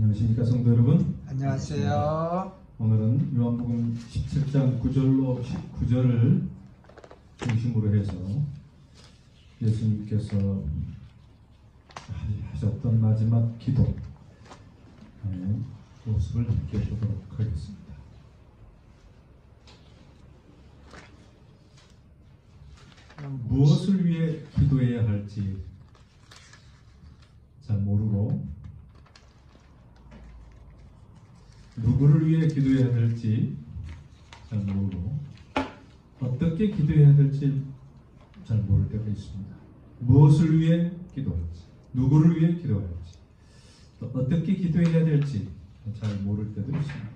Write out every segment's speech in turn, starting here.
안녕하십니까 성도 여러분. 안녕하세요. 오늘은 요한복음 17장 9절로 19절을 중심으로 해서 예수님께서 하셨던 마지막 기도의 모습을 함께 보도록 하겠습니다. 무엇을 위해 기도해야 할지 잘 모르고 누구를 위해 기도해야 될지 잘 모르고 어떻게 기도해야 될지 잘 모를 때가 있습니다. 무엇을 위해 기도할지, 누구를 위해 기도할지, 또 어떻게 기도해야 될지 잘 모를 때도 있습니다.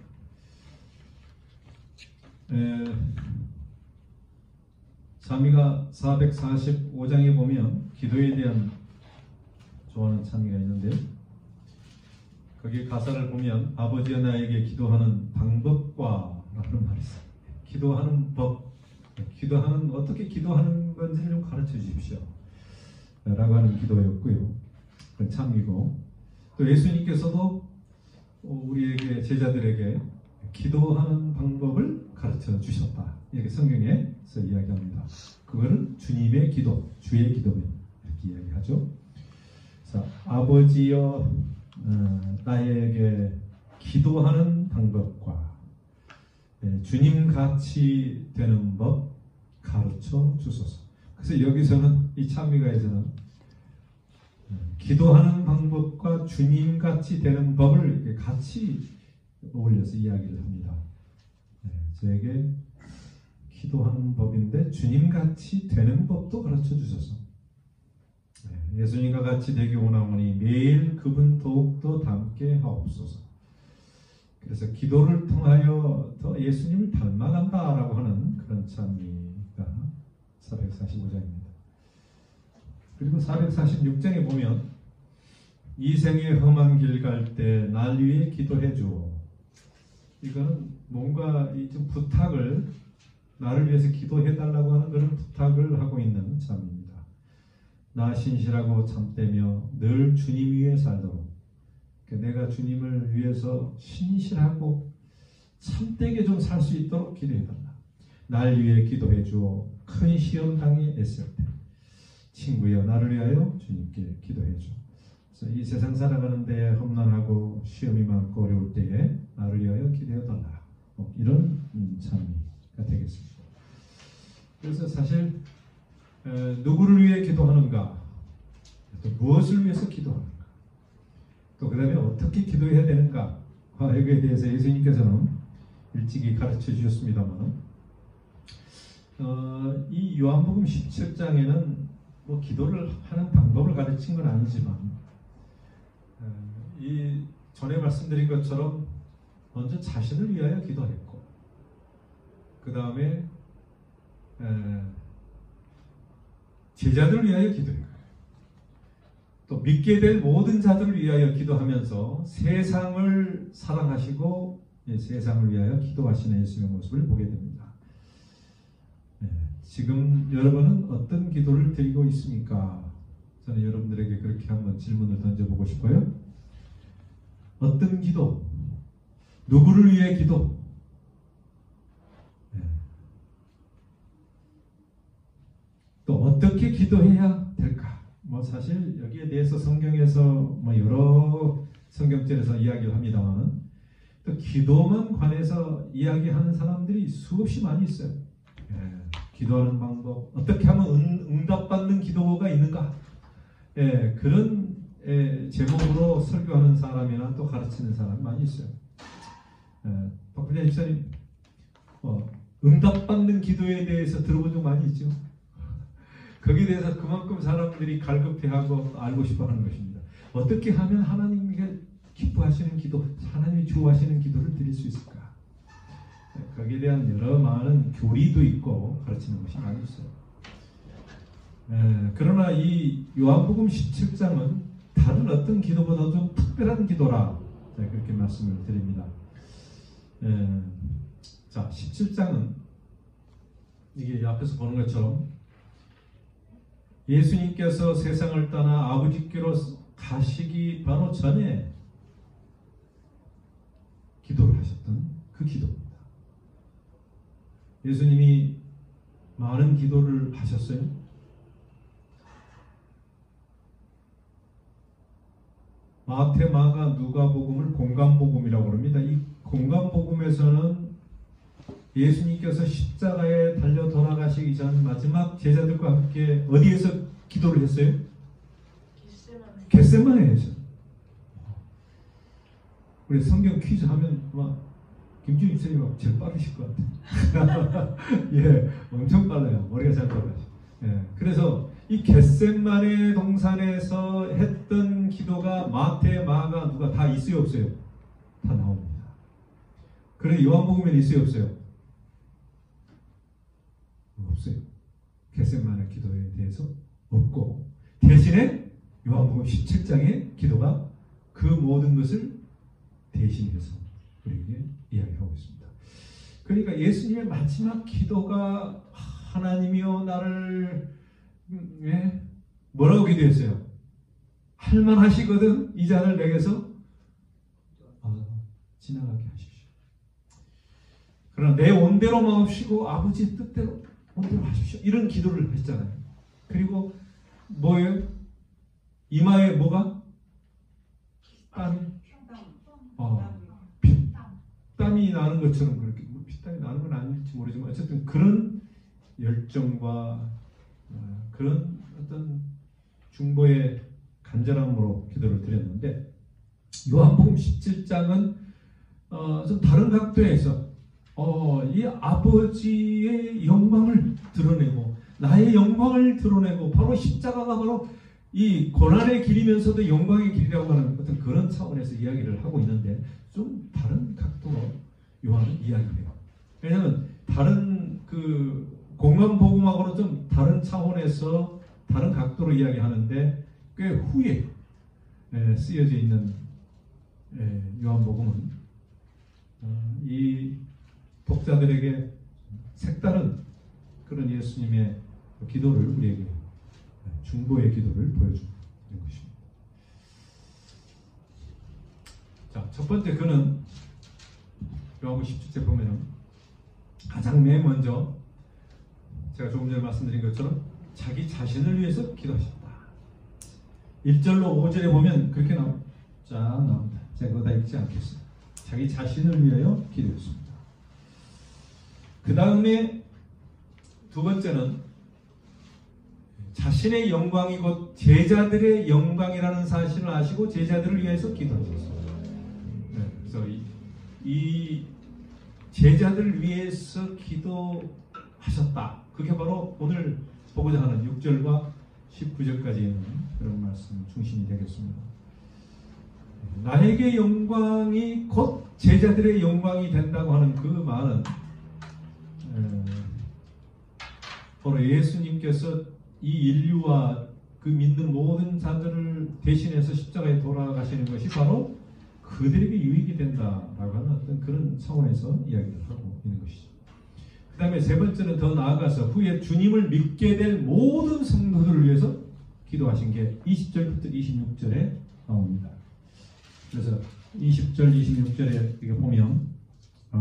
찬미가 445장에 보면 기도에 대한 좋아하는 찬미가 있는데요. 거기 가사를 보면 아버지여 나에게 기도하는 방법과 라는 말이 있어요. 기도하는 법, 어떻게 기도하는 건지를 좀 가르쳐 주십시오 라고 하는 기도였고요. 그 찬미고, 또 예수님께서도 우리에게, 제자들에게 기도하는 방법을 가르쳐 주셨다, 이렇게 성경에서 이야기합니다. 그거는 주님의 기도, 주의 기도면 이렇게 이야기하죠. 자, 아버지여 나에게 기도하는 방법과 주님 같이 되는 법 가르쳐 주소서. 그래서 여기서는 이 찬미가에서는 기도하는 방법과 주님 같이 되는 법을 이렇게 같이 어울려서 이야기를 합니다. 저에게 기도하는 법인데 주님 같이 되는 법도 가르쳐 주소서. 예수님과 같이 되기 원하오니 매일 그분 더욱더 닮게 하옵소서. 그래서 기도를 통하여 더 예수님을 닮아간다라고 하는 그런 찬미가 445장입니다. 그리고 446장에 보면 이 생의 험한 길 갈 때 날 위해 기도해 주오. 이거는 뭔가 좀 부탁을, 나를 위해서 기도해 달라고 하는 그런 부탁을 하고 있는 찬미입니다. 나 신실하고 참되며 늘 주님 위에 살도록, 내가 주님을 위해서 신실하고 참되게 좀 살 수 있도록 기도해달라. 날 위해 기도해 주어 큰 시험 당에 애쓸 때 친구여 나를 위하여 주님께 기도해 줘. 그래서 이 세상 살아가는데 험난하고 시험이 많고 어려울 때에 나를 위하여 기도해 달라, 이런 찬미가 되겠습니다. 그래서 사실 누구를 위해 기도하는가, 또 무엇을 위해서 기도하는가, 또 그 다음에 어떻게 기도해야 되는가, 여기에 대해서 예수님께서는 일찍이 가르쳐 주셨습니다만, 이 요한복음 17장에는 뭐 기도를 하는 방법을 가르친 건 아니지만, 이 전에 말씀드린 것처럼 먼저 자신을 위하여 기도했고, 그 다음에 제자들을 위하여 기도해요. 또 믿게 될 모든 자들을 위하여 기도하면서 세상을 사랑하시고 세상을 위하여 기도하시는 예수님의 모습을 보게 됩니다. 지금 여러분은 어떤 기도를 드리고 있습니까? 저는 여러분들에게 그렇게 한번 질문을 던져보고 싶어요. 어떤 기도? 누구를 위해 기도? 또 어떻게 기도해야 될까? 사실 여기에 대해서 성경에서 여러 성경절에서 이야기를 합니다만, 또 기도만 관해서 이야기하는 사람들이 수없이 많이 있어요. 기도하는 방법, 어떻게 하면 응답받는 기도가 있는가? 그런 제목으로 설교하는 사람이나 또 가르치는 사람이 많이 있어요. 박근혜 집사님, 응답받는 기도에 대해서 들어본 적 많이 있죠? 거기에 대해서 그만큼 사람들이 갈급해하고 알고 싶어하는 것입니다. 어떻게 하면 하나님께 기뻐하시는 기도, 하나님이 좋아하시는 기도를 드릴 수 있을까? 거기에 대한 여러 많은 교리도 있고 가르치는 것이 많이 있어요. 그러나 이 요한복음 17장은 다른 어떤 기도보다 좀 특별한 기도라, 그렇게 말씀을 드립니다. 자, 17장은 이게 앞에서 보는 것처럼 예수님께서 세상을 떠나 아버지께로 가시기 바로 전에 예수님이 많은 기도를 하셨어요? 마태, 마가, 누가복음을 공감복음이라고 합니다. 이 공감복음에서는 예수님께서 십자가에 달려 돌아가시기 전 마지막 제자들과 함께 어디에서 기도를 했어요? 겟세마네에서. 우리 성경 퀴즈 하면 막 김준희 선생님 제일 빠르실 것 같아요. 예, 엄청 빨라요. 머리가 잘 돌아가요. 예, 그래서 이 겟세마네 동산에서 했던 기도가 마태, 마가, 누가 다 있어요, 없어요? 다 나옵니다. 그런데 요한복음에는 있어요, 없어요? 없어요. 겟세마네 기도에 대해서 없고, 대신에 요한복음 17장의 기도가 그 모든 것을 대신해서 우리에게 이야기하고 있습니다. 그러니까 예수님의 마지막 기도가 하나님이여 나를 뭐라고 기도했어요? 할만하시거든 이 잔을 내게서 지나가게 하십시오. 그러나 내 온대로 마옵시고 아버지의 뜻대로 온대로 하십시오. 이런 기도를 했잖아요. 그리고 뭐예요? 이마에 뭐가? 땀이 나는 것처럼 그렇게 피땀이 나는 건 아닐지 모르지만 어쨌든 그런 열정과 그런 어떤 중보의 간절함으로 기도를 드렸는데 요한복음 17장은 좀 다른 각도에서 이 아버지의 영광을 드러내고 나의 영광을 드러내고 바로 십자가가 바로 이 고난의 길이면서도 영광의 길이라고 하는 어떤 그런 차원에서 이야기를 하고 있는데 좀 다른 각도로 요한은 이야기해요. 왜냐하면 다른 그 공간복음하고는 좀 다른 차원에서 다른 각도로 이야기하는데 꽤 후에 쓰여져 있는 요한복음은 이 독자들에게 색다른 그런 예수님의 기도를 우리에게 중보의 기도를 보여주는 것입니다. 자, 첫 번째 그는 요한복음 17절 보면은 가장 맨 먼저 제가 조금 전에 말씀드린 것처럼 자기 자신을 위해서 기도하셨다. 1절로 5절에 보면 그렇게 나옵니다. 제가 그거 다 읽지 않겠습니다. 자기 자신을 위하여 기도했습니다. 그 다음에 두 번째는 자신의 영광이 곧 제자들의 영광이라는 사실을 아시고 제자들을 위해서 기도하셨습니다. 그래서 이 제자들을 위해서 기도하셨다. 그게 바로 오늘 보고자 하는 6절과 19절까지 있는 그런 말씀 중심이 되겠습니다. 나에게 영광이 곧 제자들의 영광이 된다고 하는 그 말은 바로 예수님께서 이 인류와 그 믿는 모든 자들을 대신해서 십자가에 돌아가시는 것이 바로 그들에게 유익이 된다라고 하는 어떤 그런 차원에서 이야기를 하고 있는 것이죠. 그 다음에 세 번째는 더 나아가서 후에 주님을 믿게 될 모든 성도들을 위해서 기도하신 게 20절부터 26절에 나옵니다. 그래서 20절, 26절에 이렇게 보면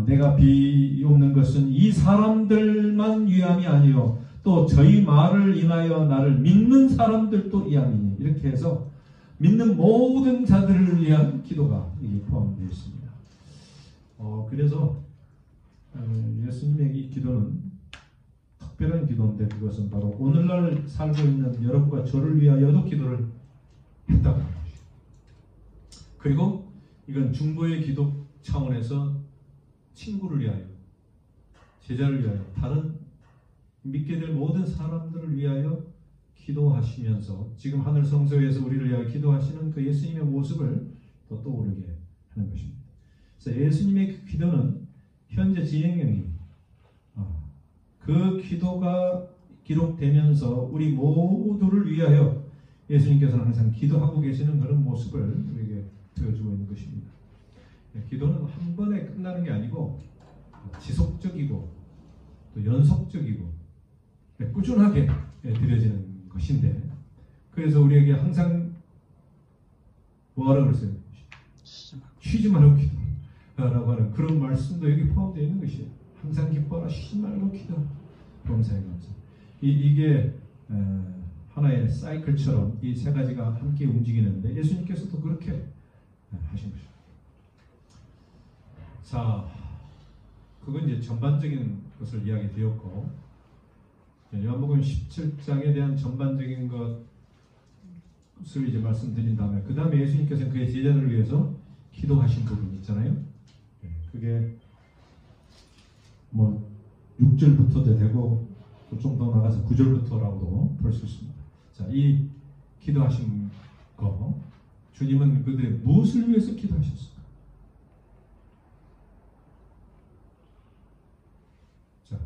내가 비옵는 것은 이 사람들만 위함이 아니요 또 저희 말을 인하여 나를 믿는 사람들도 위함이니 이렇게 해서 믿는 모든 자들을 위한 기도가 여기 포함되어 있습니다. 그래서 예수님의 이 기도는 특별한 기도인데 그것은 바로 오늘날 살고 있는 여러분과 저를 위하여도 기도를 했다고 합니다. 그리고 이건 중보의 기도 차원에서 친구를 위하여, 제자를 위하여, 다른 믿게 될 모든 사람들을 위하여 기도하시면서 지금 하늘 성소에서 우리를 위하여 기도하시는 그 예수님의 모습을 또 떠오르게 하는 것입니다. 그래서 예수님의 기도는 현재 진행형입니다. 그 기도가 기록되면서 우리 모두를 위하여 예수님께서는 항상 기도하고 계시는 그런 모습을 우리에게 보여주고 있는 것입니다. 기도는 한 번에 끝나는 게 아니고 지속적이고 또 연속적이고 꾸준하게 드려지는 것인데 그래서 우리에게 항상 뭐하라고 그랬어요? 쉬지 말고 기도하라고 하는 그런 말씀도 여기 포함되어 있는 것이에요. 항상 기뻐하라. 쉬지 말고 기도하라. 범사에 감사. 이게 하나의 사이클처럼 이 세 가지가 함께 움직이는데 예수님께서도 그렇게 하신 것입니다. 자, 그건 이제 전반적인 것을 이야기 드렸고, 요한복음 17장에 대한 전반적인 것을 이제 말씀드린 다음에, 그 다음에 예수님께서는 그의 제자들을 위해서 기도하신 부분이 있잖아요. 그게 뭐 6절부터도 되고 좀 더 나가서 9절부터라고도 볼 수 있습니다. 자, 이 기도하신 거, 주님은 그들의 무엇을 위해서 기도하셨을까? 자,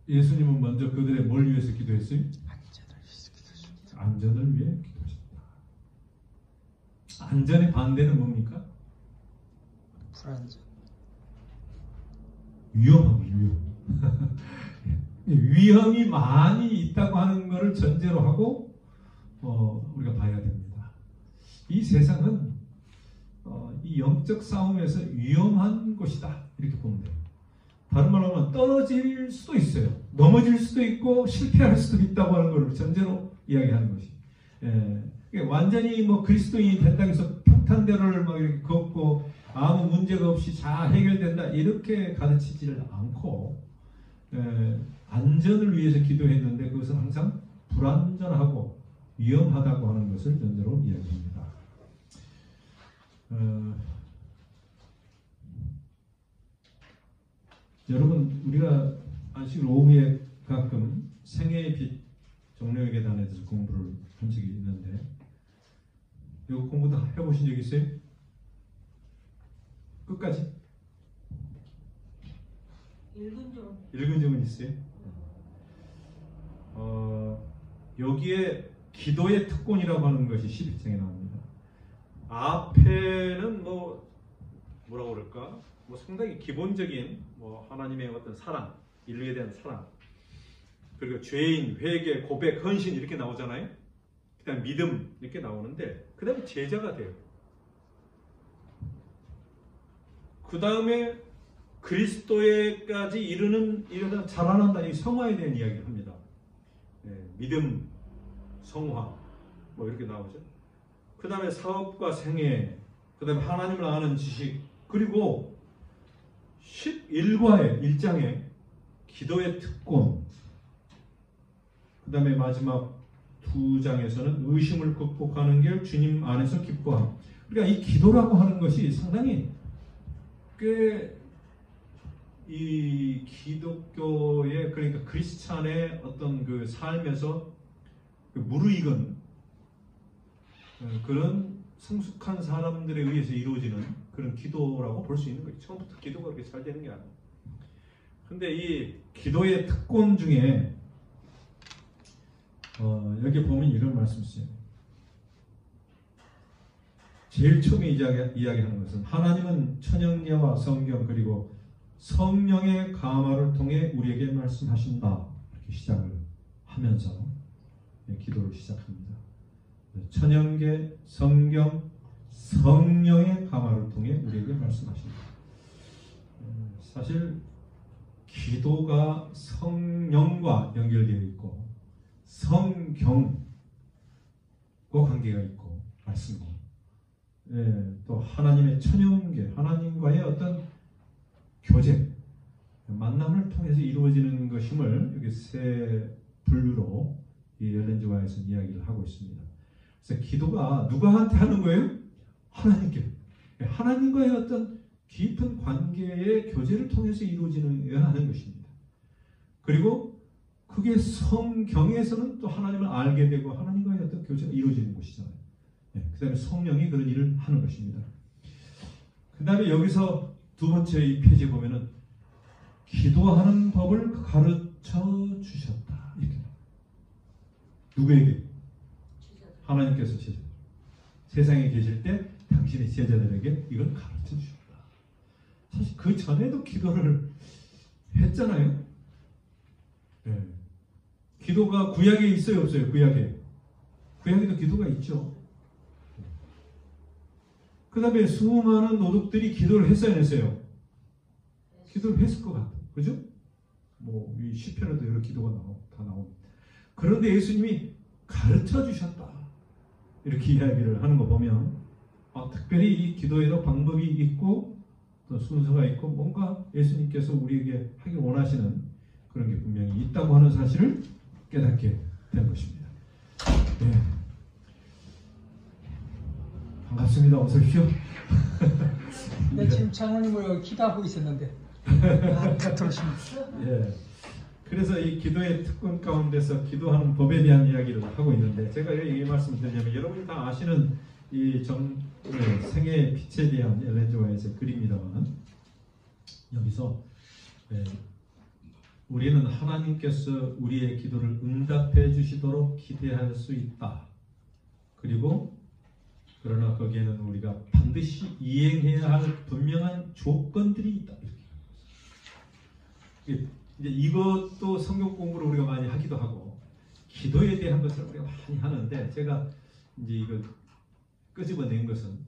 예수님은 먼저 그들의 뭘 위해서 기도했어요? 안전을 위해 기도하셨다. 안전의 반대는 뭡니까? 불안전. 위험. 위험이 많이 있다고 하는 것을 전제로 하고 우리가 봐야 됩니다. 이 세상은 이 영적 싸움에서 위험한 곳이다, 이렇게 보면 돼요. 다른 말로 하면 떨어질 수도 있어요. 넘어질 수도 있고 실패할 수도 있다고 하는 걸 전제로 이야기하는 것이. 완전히 뭐 그리스도인이 된다고 해서 평탄대로를 막 이렇게 걷고 아무 문제가 없이 잘 해결된다, 이렇게 가르치지를 않고 안전을 위해서 기도했는데 그것은 항상 불안전하고 위험하다고 하는 것을 전제로 이야기합니다. 여러분, 우리가 안식 오후에 가끔 생애의 빛 종려의 계단에 대해서 공부를 한 적이 있는데, 이거 공부 다 해보신 적 있어요? 끝까지? 읽은 적은 있어요? 여기에 기도의 특권이라고 하는 것이 11장에 나옵니다. 앞에는 뭐라고 그럴까? 상당히 기본적인 하나님의 어떤 사랑, 인류에 대한 사랑, 그리고 죄인, 회개, 고백, 헌신 이렇게 나오잖아요. 그 다음에 믿음 이렇게 나오는데, 그 다음에 제자가 돼요. 그 다음에 그리스도에까지 이르는 자라난다, 이 성화에 대한 이야기를 합니다. 믿음, 성화 이렇게 나오죠. 그 다음에 사업과 생애, 그 다음에 하나님을 아는 지식, 그리고 11과의 1장에 기도의 특권, 그 다음에 마지막 2장에서는 의심을 극복하는 길, 주님 안에서 기뻐함. 그러니까 이 기도라고 하는 것이 상당히 꽤 이 기독교의, 그러니까 크리스찬의 어떤 그 삶에서 그 무르익은 그런 성숙한 사람들에 의해서 이루어지는 그런 기도라고 볼 수 있는 거예요. 처음부터 기도가 그렇게 잘 되는 게 아니에요. 근데 이 기도의 특권 중에 여기 보면 이런 말씀이 있어요. 제일 처음에 이야기하는 것은 하나님은 천연계와 성경 그리고 성령의 감화를 통해 우리에게 말씀하신다, 이렇게 시작을 하면서 기도를 시작합니다. 천연계, 성경, 성령의 감화를 통해 우리에게 말씀하신다. 사실 기도가 성령과 연결되어 있고 성경과 관계가 있고 말씀과 또 하나님의 천연계, 하나님과의 어떤 교제, 만남을 통해서 이루어지는 것임을 여기 세 분류로 이 엘렌 G 화이트는 이야기를 하고 있습니다. 그래서 기도가 누구한테 하는 거예요? 하나님께. 하나님과의 어떤 깊은 관계의 교제를 통해서 이루어지는 하는 것입니다. 그리고 그게 성경에서는 또 하나님을 알게 되고 하나님과의 어떤 교제가 이루어지는 것이잖아요. 그 다음에 성령이 그런 일을 하는 것입니다. 그 다음에 여기서 두 번째 이 페이지에 보면은 기도하는 법을 가르쳐 주셨다, 이렇게. 누구에게? 하나님께서 제자. 세상에 계실 때 당신의 제자들에게 이걸 가르쳐 주셨다. 사실 그 전에도 기도를 했잖아요. 기도가 구약에 있어요, 없어요? 구약에도 기도가 있죠. 그 다음에 수많은 노독들이 기도를 했어요, 안 했어요? 기도를 했을 것 같아요. 그죠? 뭐, 이 시편에도 여러 기도가 다 나옵니다. 그런데 예수님이 가르쳐 주셨다. 이렇게 이야기를 하는 거 보면, 특별히 이 기도에도 방법이 있고, 또 순서가 있고, 뭔가 예수님께서 우리에게 하기 원하시는 그런 게 분명히 있다고 하는 사실을 깨닫게 된 것입니다. 네. 반갑습니다. 어서 오십시오. 네, 지금 장로님을 기도하고 있었는데 들어오십니다. 예. 그래서 이 기도의 특권 가운데서 기도하는 법에 대한 이야기를 하고 있는데, 제가 왜 이 말씀을 드리냐면, 여러분이 다 아시는 이 생애의 빛에 대한 엘렌 G. 화이트의 글입니다만, 여기서 우리는 하나님께서 우리의 기도를 응답해 주시도록 기대할 수 있다. 그리고 그러나 거기에는 우리가 반드시 이행해야 할 분명한 조건들이 있다. 이렇게. 이제 이것도 성경 공부를 우리가 많이 하기도 하고, 기도에 대한 것을 우리가 많이 하는데, 제가 이제 이걸 끄집어낸 것은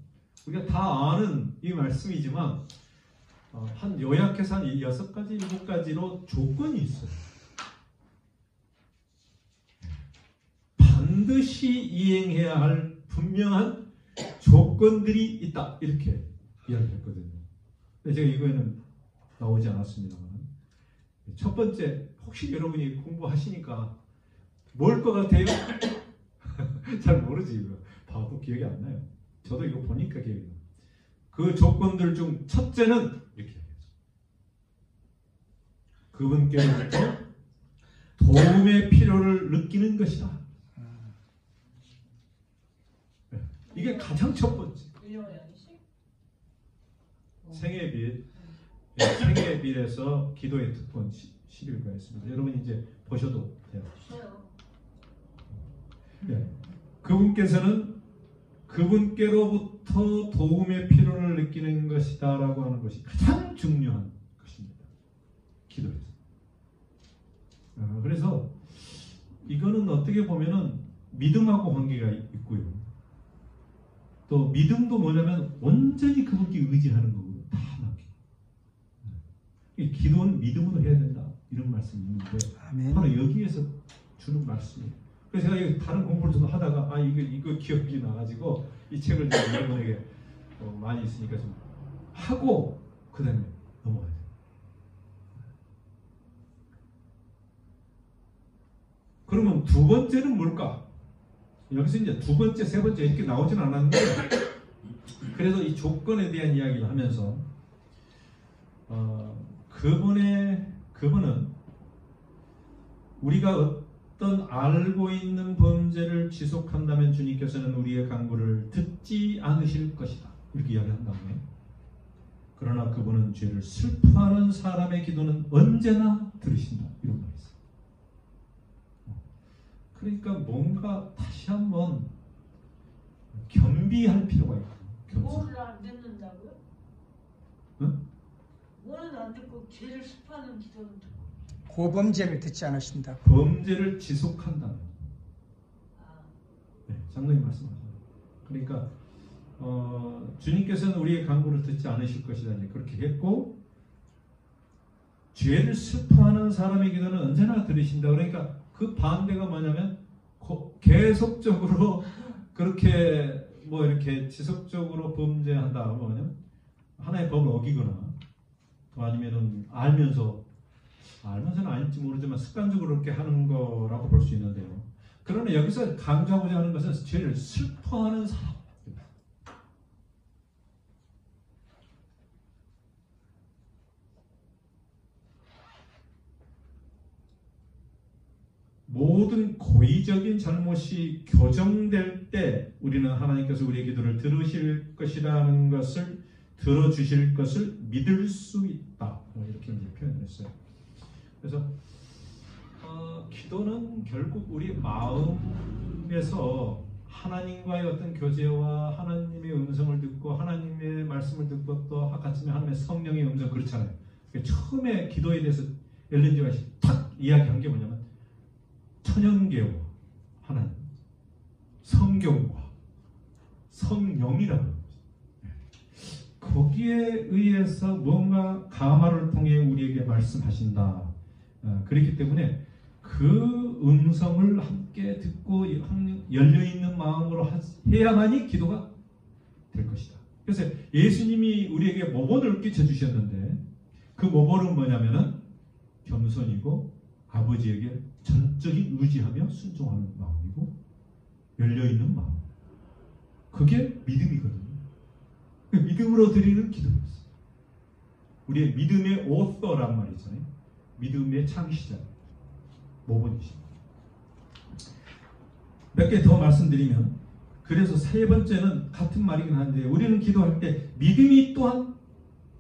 우리가 다 아는 이 말씀이지만, 한 요약해서 한 6가지, 7가지로 조건이 있어요. 반드시 이행해야 할 분명한 조건들이 있다. 이렇게 이야기했거든요. 근데 제가 이거에는 나오지 않았습니다만, 첫 번째, 혹시 여러분이 공부하시니까 뭘 것 같아요? 잘 모르지, 이거. 봐도 기억이 안 나요. 저도 이거 보니까 기억이 나요. 그 조건들 중 첫째는 이렇게 얘기하죠. 그분께로부터 도움의 필요를 느끼는 것이다. 이게 가장 첫 번째. 생애의 빛. 생애의 빛에서 기도의 특권 11가 있습니다. 여러분 이제 보셔도 돼요. 네. 그분께서는 그분께로부터 도움의 필요를 느끼는 것이다 라고 하는 것이 가장 중요한 것입니다. 기도에서. 그래서 이거는 어떻게 보면은 믿음하고 관계가 있고요. 또 믿음도 뭐냐면 온전히 그분께 의지하는 거고요. 다 맡기고. 기도는 믿음으로 해야 된다. 이런 말씀이 있는데, 아멘. 바로 여기에서 주는 말씀이에요. 그래서 제가 다른 공부를 좀 하다가 이거 기억이 나가지고 이 책을 좀 여러분에게 많이 있으니까 좀 하고 그 다음에 넘어가야 돼요. 그러면 두 번째는 뭘까? 여기서 이제 두 번째, 세 번째 이렇게 나오진 않았는데, 그래서 이 조건에 대한 이야기를 하면서 그분은 우리가 어떤 알고 있는 범죄를 지속한다면 주님께서는 우리의 간구를 듣지 않으실 것이다. 이렇게 이야기한 다음에, 그러나 그분은 죄를 슬퍼하는 사람의 기도는 언제나 들으신다. 이런 말이 있어요. 그러니까 뭔가 다시 한번 겸비할 필요가 있고. 뭐를 안 듣는다고요? 응? 뭐는 안 듣고 죄를 슬퍼하는 기도는 듣고. 고범죄를 듣지 않으신다. 범죄를 지속한다면. 네, 장로님 말씀하셨어요. 그러니까 주님께서는 우리의 간구를 듣지 않으실 것이다. 그렇게 했고, 죄를 슬퍼하는 사람의 기도는 언제나 들으신다. 그러니까 그 반대가 뭐냐면 계속적으로 그렇게 뭐 이렇게 지속적으로 범죄한다. 뭐냐면 하나의 법을 어기거나, 또 아니면은 알면서는 아닐지 모르지만 습관적으로 그렇게 하는 거라고 볼 수 있는데요. 그러나 여기서 강조하고자 하는 것은 죄를 슬퍼하는 사람. 모든 고의적인 잘못이 교정될 때 우리는 하나님께서 우리의 기도를 들으실 것이라는 것을, 들어주실 것을 믿을 수 있다. 이렇게 이제 표현했어요. 그래서 기도는 결국 우리 마음에서 하나님과의 어떤 교제와 하나님의 음성을 듣고 하나님의 말씀을 듣고 또 아까쯤에 하나님의 성령의 음성, 그렇잖아요. 처음에 기도에 대해서 엘렌 G. 화이트가 탁 이야기한 게 뭐냐면 천연계와 하나님, 성경과 성령이라는 거죠. 거기에 의해서 뭔가 가마를 통해 우리에게 말씀하신다. 그렇기 때문에 그 음성을 함께 듣고 열려있는 마음으로 해야만이 기도가 될 것이다. 그래서 예수님이 우리에게 모본을 끼쳐주셨는데 그 모본은 뭐냐면은 겸손이고 아버지에게 전적인 의지하며 순종하는 마음이고 열려있는 마음. 그게 믿음이거든요. 믿음으로 드리는 기도였어요. 우리의 믿음의 오서란 말이잖아요. 믿음의 창시자 모본이십니다. 몇 개 더 말씀드리면, 그래서 세 번째는 같은 말이긴 한데 우리는 기도할 때 믿음이 또한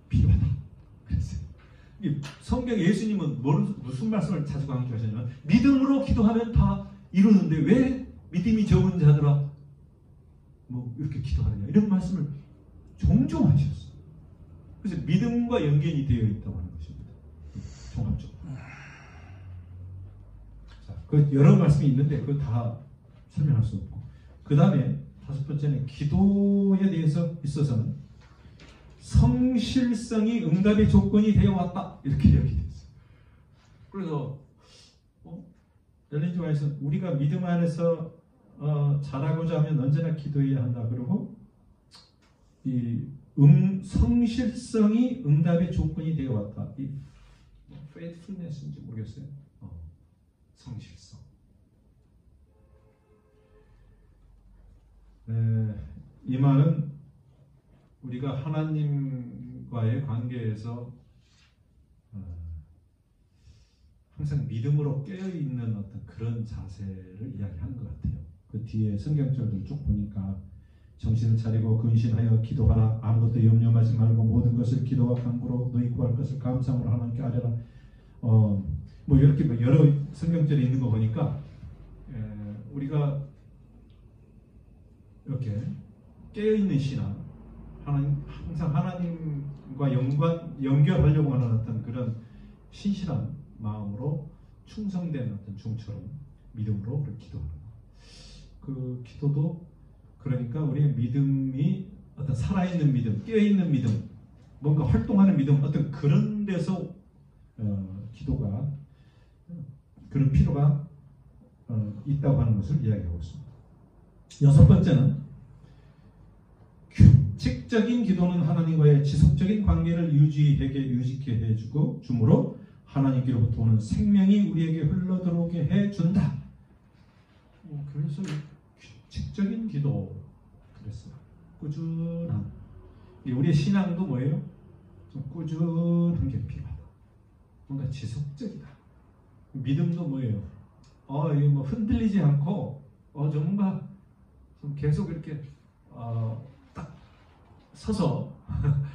필요하다. 그랬어요. 성경 예수님은 무슨 말씀을 자주 강조하셨냐면 믿음으로 기도하면 다 이루는데 왜 믿음이 적은 자들아 뭐 이렇게 기도하느냐 이런 말씀을 종종 하셨어요. 그래서 믿음과 연결이 되어 있다고 하는 것입니다. 종합적으로. 자, 그 여러 말씀이 있는데 그거 다 설명할 수 없고, 그 다음에 다섯 번째는 기도에 대해서 있어서는 성실성이 응답의 조건이 되어 왔다 이렇게 이야기됐어요. 그래서 엘렌 지 화이트는 우리가 믿음 안에서 잘하고자 하면 언제나 기도해야 한다. 그리고 이 성실성이 응답의 조건이 되어 왔다. 이 faithfulness인지 모르겠어요. 성실성. 이 말은 우리가 하나님과의 관계에서 항상 믿음으로 깨어있는 어떤 그런 자세를 이야기하는 것 같아요. 그 뒤에 성경절들 쭉 보니까 정신을 차리고 근신하여 기도하라. 아무것도 염려하지 말고 모든 것을 기도와 간구로 너희 구할 것을 감사함으로 하나님께 아뢰라. 뭐 이렇게 여러 성경절이 있는 거 보니까 우리가 이렇게 깨어있는 신앙, 항상 하나님과 연결하려고 하는 어떤 그런 신실한 마음으로 충성된 어떤 종처럼 믿음으로 기도하는 것. 그 기도도 그러니까 우리의 믿음이 어떤 살아있는 믿음, 깨어있는 믿음, 뭔가 활동하는 믿음, 어떤 그런 데서 기도가 그런 필요가 있다고 하는 것을 이야기하고 있습니다. 여섯 번째는 규칙적인 기도는 하나님과의 지속적인 관계를 유지케 해주고 주므로 하나님께로부터 오는 생명이 우리에게 흘러들어오게 해준다. 그래서 규칙적인 기도 그랬어요. 꾸준함. 우리의 신앙도 뭐예요? 좀 꾸준한 게 필요하다. 뭔가 지속적이다. 믿음도 뭐예요? 이거 뭐 흔들리지 않고 뭔가 좀 계속 이렇게 딱 서서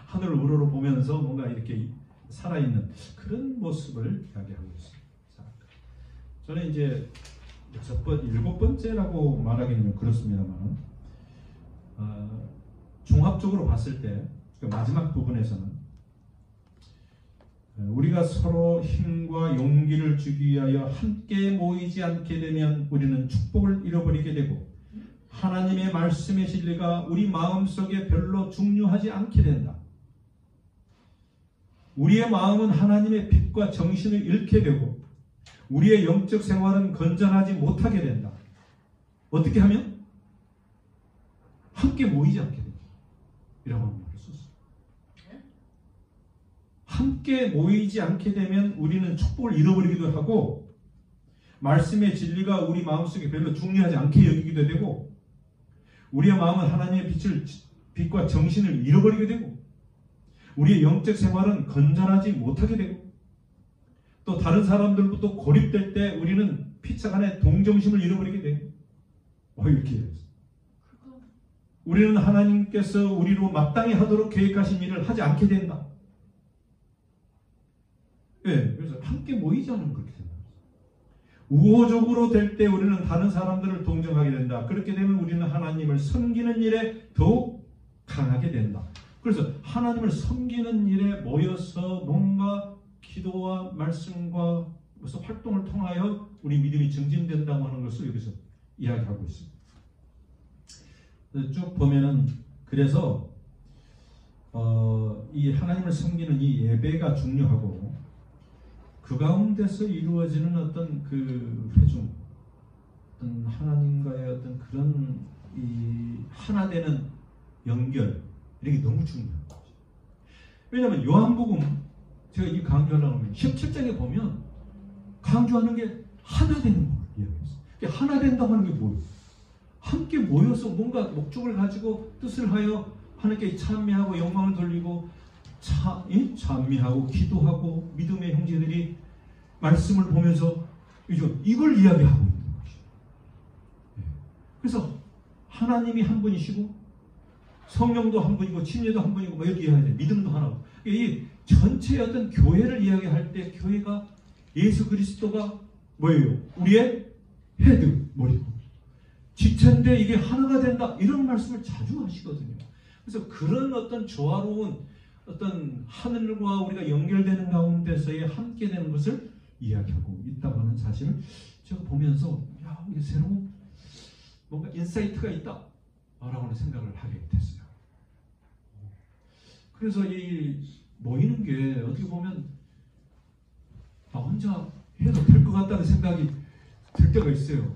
하늘을 우러러 보면서 뭔가 이렇게 살아있는 그런 모습을 이야기하고 있습니다. 자, 저는 이제 일곱 번째라고 말하기는 그렇습니다만 종합적으로 봤을 때 그 마지막 부분에서는 우리가 서로 힘과 용기를 주기 위하여 함께 모이지 않게 되면 우리는 축복을 잃어버리게 되고 하나님의 말씀의 진리가 우리 마음속에 별로 중요하지 않게 된다. 우리의 마음은 하나님의 빛과 정신을 잃게 되고 우리의 영적 생활은 건전하지 못하게 된다. 어떻게 하면? 함께 모이지 않게 된다. 이라고 하는 말을 썼어요. 함께 모이지 않게 되면 우리는 축복을 잃어버리기도 하고 말씀의 진리가 우리 마음속에 별로 중요하지 않게 여기기도 되고 우리의 마음은 하나님의 빛과 정신을 잃어버리게 되고 우리의 영적 생활은 건전하지 못하게 되고 또 다른 사람들부터 고립될 때 우리는 피차 간의 동정심을 잃어버리게 되고 이렇게 해요. 우리는 하나님께서 우리로 마땅히 하도록 계획하신 일을 하지 않게 된다. 그래서 함께 모이지 않으면 그렇게 된다. 우호적으로 될 때 우리는 다른 사람들을 동정하게 된다. 그렇게 되면 우리는 하나님을 섬기는 일에 더욱 강하게 된다. 그래서 하나님을 섬기는 일에 모여서 뭔가 기도와 말씀과 무슨 활동을 통하여 우리 믿음이 증진된다고 하는 것을 여기서 이야기하고 있습니다. 쭉 보면은 그래서 이 하나님을 섬기는 이 예배가 중요하고 그 가운데서 이루어지는 어떤 그 회중, 어떤 하나님과의 어떤 그런 이 하나 되는 연결 이런 게 너무 중요한 거죠. 왜냐하면 요한복음 제가 이 강조하려고 하면 17장에 보면 강조하는 게 하나 되는 걸 이야기했어요. 하나 된다고 하는 게 뭐예요? 함께 모여서 뭔가 목적을 가지고 뜻을 하여 하나님께 찬미하고 영광을 돌리고 찬미하고 기도하고 믿음의 형제들이 말씀을 보면서 이걸 이야기하고 있는 것이죠. 그래서 하나님이 한 분이시고 성령도 한 분이고 침례도 한 분이고 뭐 이렇게 이야기해요. 믿음도 하나고. 이 전체의 어떤 교회를 이야기할 때 교회가 예수 그리스도가 뭐예요? 우리의 헤드, 머리고 지체인데 이게 하나가 된다 이런 말씀을 자주 하시거든요. 그래서 그런 어떤 조화로운 어떤 하늘과 우리가 연결되는 가운데서의 함께 되는 것을 이야기하고 있다고 하는 사실을 제가 보면서 야, 이게 새로운 뭔가 인사이트가 있다 라고 하는 생각을 하게 됐어요. 그래서 이 모이는 게 어떻게 보면 나 혼자 해도 될 것 같다는 생각이 들 때가 있어요.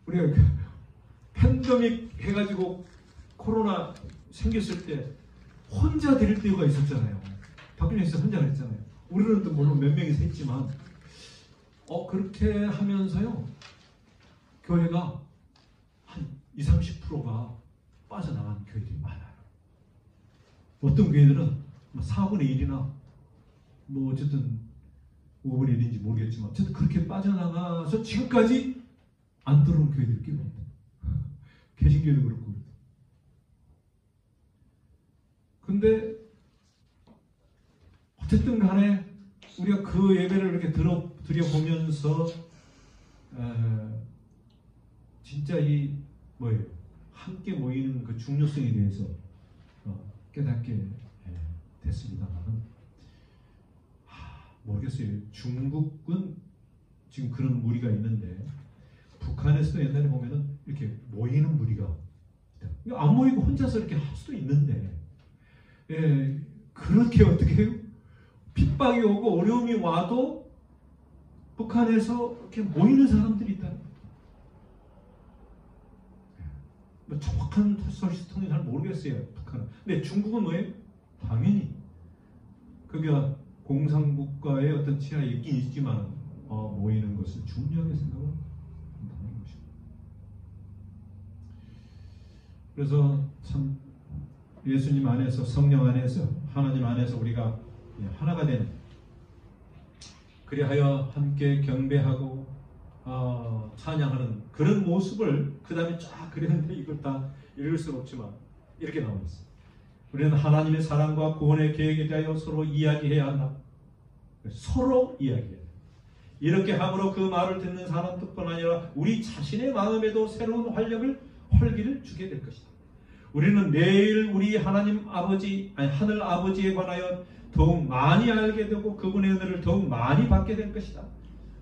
우리가 팬데믹 해가지고 코로나 생겼을 때 혼자 드릴 때가 있었잖아요. 박근혜 씨 혼자 했잖아요. 우리는 또 물론 몇 명이서 했지만 그렇게 하면서요 교회가 한 20-30%가 빠져나간 교회들이 많아요. 어떤 교회들은 4분의 1이나 뭐 어쨌든 5분의 1인지 모르겠지만 어쨌든 그렇게 빠져나가서 지금까지 안 들어온 교회들이 꽤 많다. 개신교회도 그렇고. 근데 어쨌든 간에 우리가 그 예배를 이렇게 드려보면서 진짜 이 뭐예요? 함께 모이는 그 중요성에 대해서 깨닫게 됐습니다만 모르겠어요. 중국은 지금 그런 무리가 있는데 북한에서도 옛날에 보면은 이렇게 모이는 무리가 안 모이고 혼자서 이렇게 할 수도 있는데 그렇게 어떻게 해요? 핍박이 오고 어려움이 와도 북한에서 이렇게 모이는 사람들이 있다는 거예요. 뭐 정확한 소식통이 잘 모르겠어요. 북한은. 근데 중국은 뭐예요? 당연히 그게 공산국가의 어떤 치하에 있긴 있지만 모이는 것을 중요하게 생각을 한다는 것입니다. 그래서 참 예수님 안에서 성령 안에서 하나님 안에서 우리가 하나가 되는 그리하여 함께 경배하고 찬양하는 그런 모습을 그 다음에 쫙 그렸는데 이걸 다 읽을 수는 없지만 이렇게 나와 있어요. 우리는 하나님의 사랑과 구원의 계획에 대하여 서로 이야기해야 한다. 서로 이야기해야 돼. 이렇게 함으로 그 말을 듣는 사람뿐 아니라 우리 자신의 마음에도 새로운 활기를 주게 될 것이다. 우리는 매일 우리 하나님 아버지, 하늘 아버지에 관하여 더욱 많이 알게 되고 그분의 은혜를 더욱 많이 받게 될 것이다.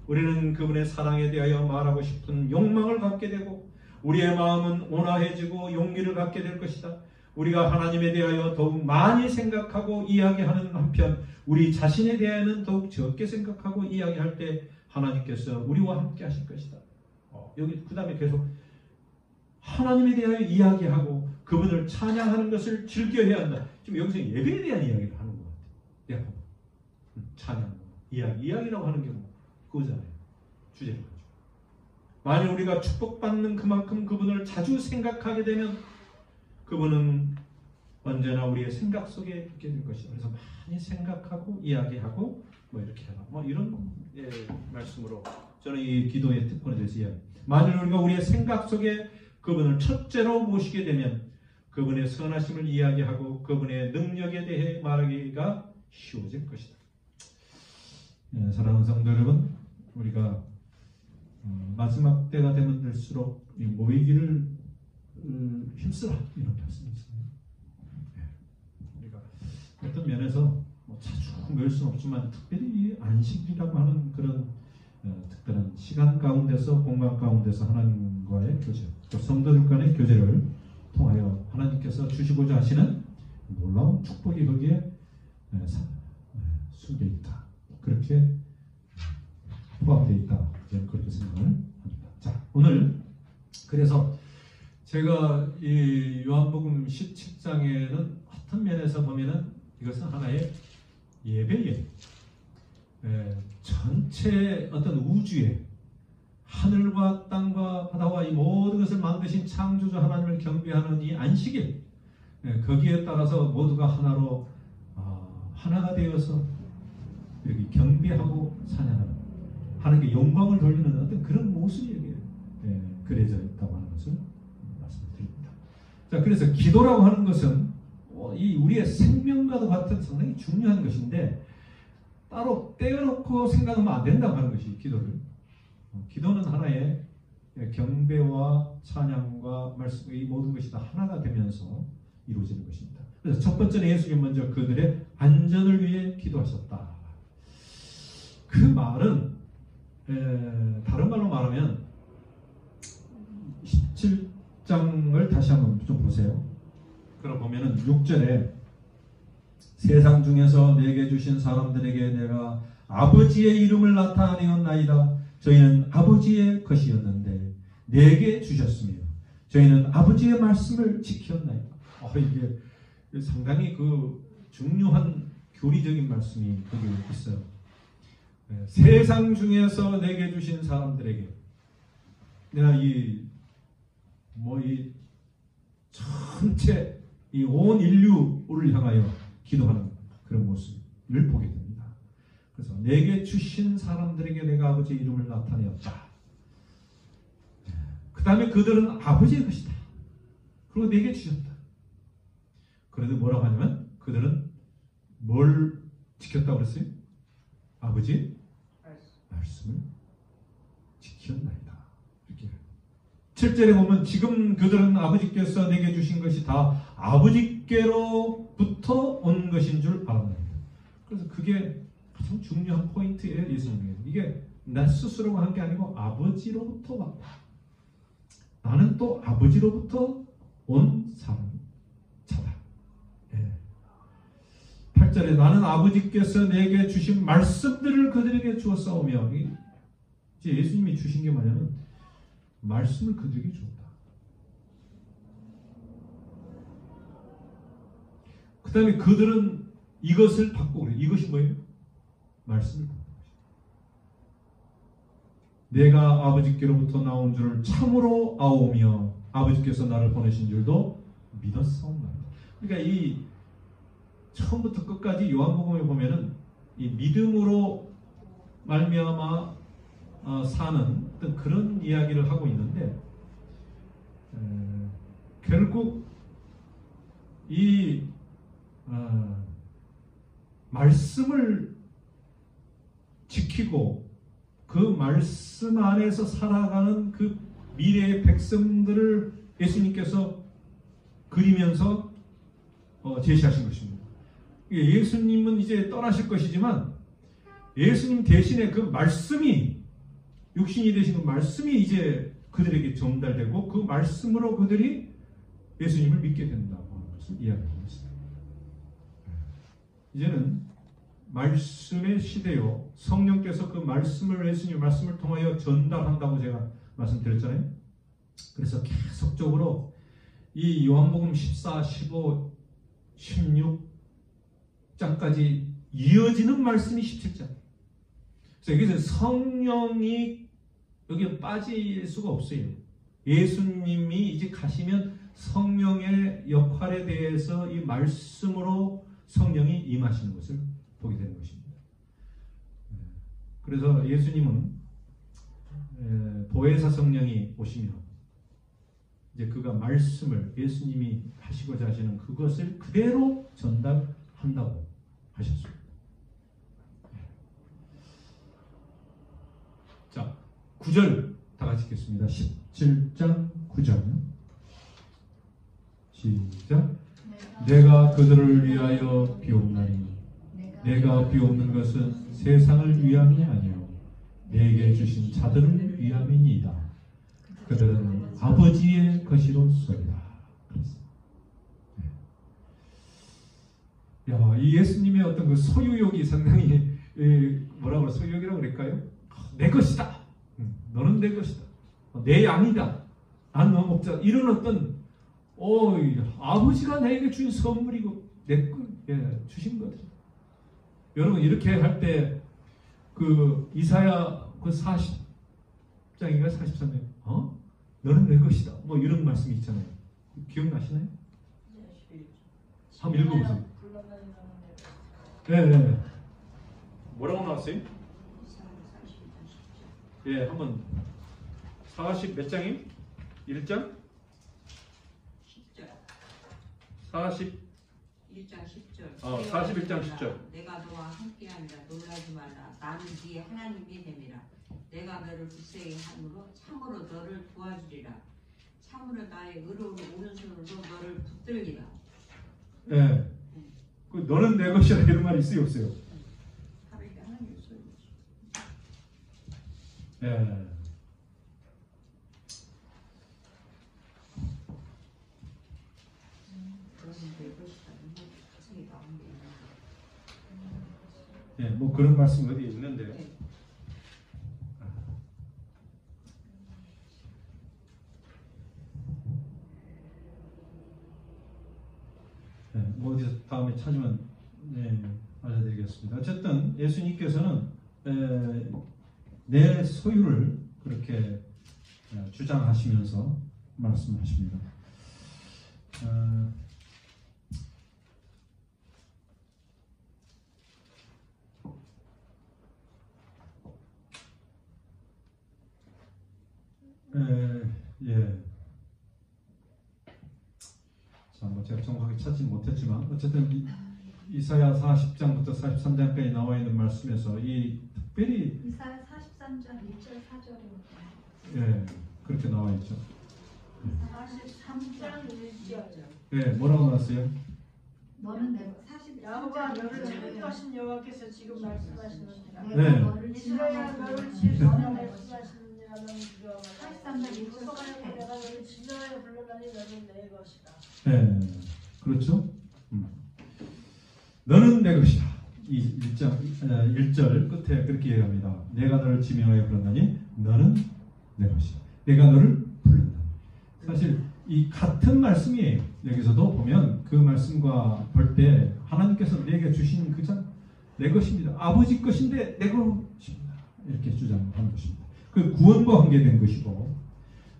우리는 그분의 사랑에 대하여 말하고 싶은 욕망을 갖게 되고 우리의 마음은 온화해지고 용기를 갖게 될 것이다. 우리가 하나님에 대하여 더욱 많이 생각하고 이야기하는 한편 우리 자신에 대해서는 더욱 적게 생각하고 이야기할 때 하나님께서 우리와 함께 하실 것이다. 여기 그 다음에 계속 하나님에 대하여 이야기하고 그분을 찬양하는 것을 즐겨해야 한다. 지금 여기서 예배에 대한 이야기를 하는 것 같아요. 찬양, 이야기라고 하는 게 뭐 그거잖아요. 주제가. 만일 우리가 축복받는 그만큼 그분을 자주 생각하게 되면 그분은 언제나 우리의 생각 속에 있게 될 것이다. 그래서 많이 생각하고 이야기하고 뭐 이렇게 하라. 뭐 이런 말씀으로 저는 이 기도의 특권에 대해서 이야기합니다. 만일 우리가 우리의 생각 속에 그분을 첫째로 모시게 되면 그분의 선하심을 이야기하고 그분의 능력에 대해 말하기가 쉬워질 것이다. 사랑하는 성도 여러분, 우리가 마지막 때가 되면 될수록 이 모이기를 힘쓰라 이런 말씀이 있습니다. 우리가 어떤 면에서 자주 모일 수는 없지만 특별히 이 안식이라고 하는 그런 특별한 시간 가운데서 공간 가운데서 하나님과의 교제, 또 성도들 간의 교제를 통하여 하나님께서 주시고자 하시는 놀라운 축복이 거기에 숨겨 있다. 그렇게 포함되어 있다. 저는 그렇게 생각을 합니다. 자, 오늘 그래서 제가 이 요한복음 17장에는 어떤 면에서 보면은 이것은 하나의 예배예요. 전체 어떤 우주에 하늘과 땅과 바다와 이 모든 것을 만드신 창조주 하나님을 경배하는 이 안식일, 거기에 따라서 모두가 하나로 하나가 되어서 이렇게 경배하고 찬양하는 하나님께 영광을 돌리는 어떤 그런 모습이 여기에 그려져 있다고 하는 것을 말씀드립니다. 자, 그래서 기도라고 하는 것은 이 우리의 생명과도 같은 상당히 중요한 것인데 따로 떼어놓고 생각하면 안 된다고 하는 것이 기도를. 기도는 하나의 경배와 찬양과 말씀, 이 모든 것이 다 하나가 되면서 이루어지는 것입니다. 그래서 첫 번째는 예수님 먼저 그들의 안전을 위해 기도하셨다. 그 말은 다른 말로 말하면 17장을 다시 한번 좀 보세요. 그럼 보면은 6절에 세상 중에서 내게 주신 사람들에게 내가 아버지의 이름을 나타내었나이다. 저희는 아버지의 것이었는데 내게 주셨으며 저희는 아버지의 말씀을 지켰나이다. 이게 상당히 그 중요한 교리적인 말씀이 거기 있어요. 세상 중에서 내게 주신 사람들에게 내가 이 전체 이 온 인류를 향하여 기도하는 그런 모습을 보게 됩니다. 그래서 내게 주신 사람들에게 내가 아버지의 이름을 나타내었다. 그 다음에 그들은 아버지의 것이다. 그리고 내게 주셨다. 그래도 뭐라고 하냐면 그들은 뭘 지켰다고 그랬어요? 아버지의 말씀을 지켰나이다. 이렇게 7절에 보면 지금 그들은 아버지께서 내게 주신 것이 다 아버지께로부터 온 것인 줄 알았나이다. 그래서 그게 가장 중요한 포인트예요. 예수님이. 이게 나 스스로가 한 게 아니고 아버지로부터 왔다. 나는 또 아버지로부터 온 자다. 8절에 나는 아버지께서 내게 주신 말씀들을 그들에게 주었사오며, 이제 예수님이 주신 게 뭐냐면 말씀을 그들에게 주었다. 그 다음에 그들은 이것을 받고 그래요. 이것이 뭐예요? 말씀을 받는 것이다. 내가 아버지께로부터 나온 줄을 참으로 아오며 아버지께서 나를 보내신 줄도 믿었사옵나이다. 그러니까 이 처음부터 끝까지 요한복음에 보면은 이 믿음으로 말미암아 사는 어떤 그런 이야기를 하고 있는데 결국 이 말씀을 지키고 그 말씀 안에서 살아가는 그 미래의 백성들을 예수님께서 그리면서 제시하신 것입니다. 예수님은 이제 떠나실 것이지만 예수님 대신에 그 말씀이 육신이 되신 그 말씀이 이제 그들에게 전달되고 그 말씀으로 그들이 예수님을 믿게 된다고 하는 것을 이야기하고 있습니다. 이제는 말씀의 시대요. 성령께서 그 말씀을 예수님 말씀을 통하여 전달한다고 제가 말씀드렸잖아요. 그래서 계속적으로 이 요한복음 14, 15, 16장까지 이어지는 말씀이 17장. 그래서 여기서 성령이 여기에 빠질 수가 없어요. 예수님이 이제 가시면 성령의 역할에 대해서 이 말씀으로 성령이 임하시는 것을 보게 되는 것입니다. 그래서 예수님은 보혜사 성령이 오시며 이제 그가 말씀을 예수님이 하시고자 하시는 그것을 그대로 전달한다고 하셨습니다. 자, 9절 다 같이 읽겠습니다. 17장 9절 시작. 내가 그들을 위하여 비옵나니 내가 비옵는 것은 세상을 위함이 아니요 내게 주신 자들을 위함이니이다. 그들은 아버지의 것이로소이다. 야, 이 예수님의 어떤 그 소유욕이 상당히 뭐라고 그래, 소유욕이라고 그럴까요? 내 것이다. 너는 내 것이다. 내 양이다. 난 너 먹자. 이런 어떤 아버지가 나에게 준 선물이고 내 거 주신 거죠. 여러분 이렇게 할 때 그 이사야 그 40장인가 43장 너는 내 것이다. 뭐 이런 말씀이 있잖아요. 기억나시나요? 한번 읽어보세요. 네. 뭐라고 나왔어요? 예, 한번 40 몇 장임? 1장? 10절. 41장 10절. 41장 10절. 내가 너와 함께하리라 놀라지 말라. 나는 네 하나님이 됨이라. 내가 너를 굳세게 함으로 참으로 너를 도와주리라. 참으로 나의 의로운 오른손으로 너를 붙들리라. 예. 그 너는 내 것이라 이런 말이 있어요, 없어요? 바로 이게 하나님의 소유지. 예. 너는 내 것이다. 이게 가슴이 나온 게 있는데. 예, 뭐 그런 말씀 어디에 있는데. 네. 네, 뭐 어디서 다음에 찾으면 알려드리겠습니다. 어쨌든 예수님께서는 내 소유를 그렇게 주장하시면서 말씀하십니다. 예. 자, 뭐 제가 정확하게 찾지 못했지만 어쨌든 이사야 40장부터 43장까지 나와 있는 말씀에서 이 특별히 이사야 43장 1절 4절입니다. 예, 그렇게 나와 있죠. 43장 1절. 예, 뭐라고 나왔어요? 너는 내 야곱아 43장 너를 창조하신 여호와께서 지금 말씀하시느니라. 네. 내가 너를 이스라엘 너를 지으셨으니 지으시며 너는 내 것이다. 말씀하시느니라. 너는 두려워 말라. 43장 1절 소가에 끝에 내가 너를 진노하여 불러다니 너는 내 것이다. 예, 그렇죠. 너는 내 것이다. 이 1절 끝에 그렇게 얘기합니다. 내가 너를 지명하여 부른다니 너는 내 것이다. 내가 너를 부른다. 사실 이 같은 말씀이 여기서도 보면 그 말씀과 볼 때 하나님께서 내게 주신 내 것입니다. 아버지 것인데 내 것입니다. 이렇게 주장하는 것입니다. 그 구원과 관계된 것이고,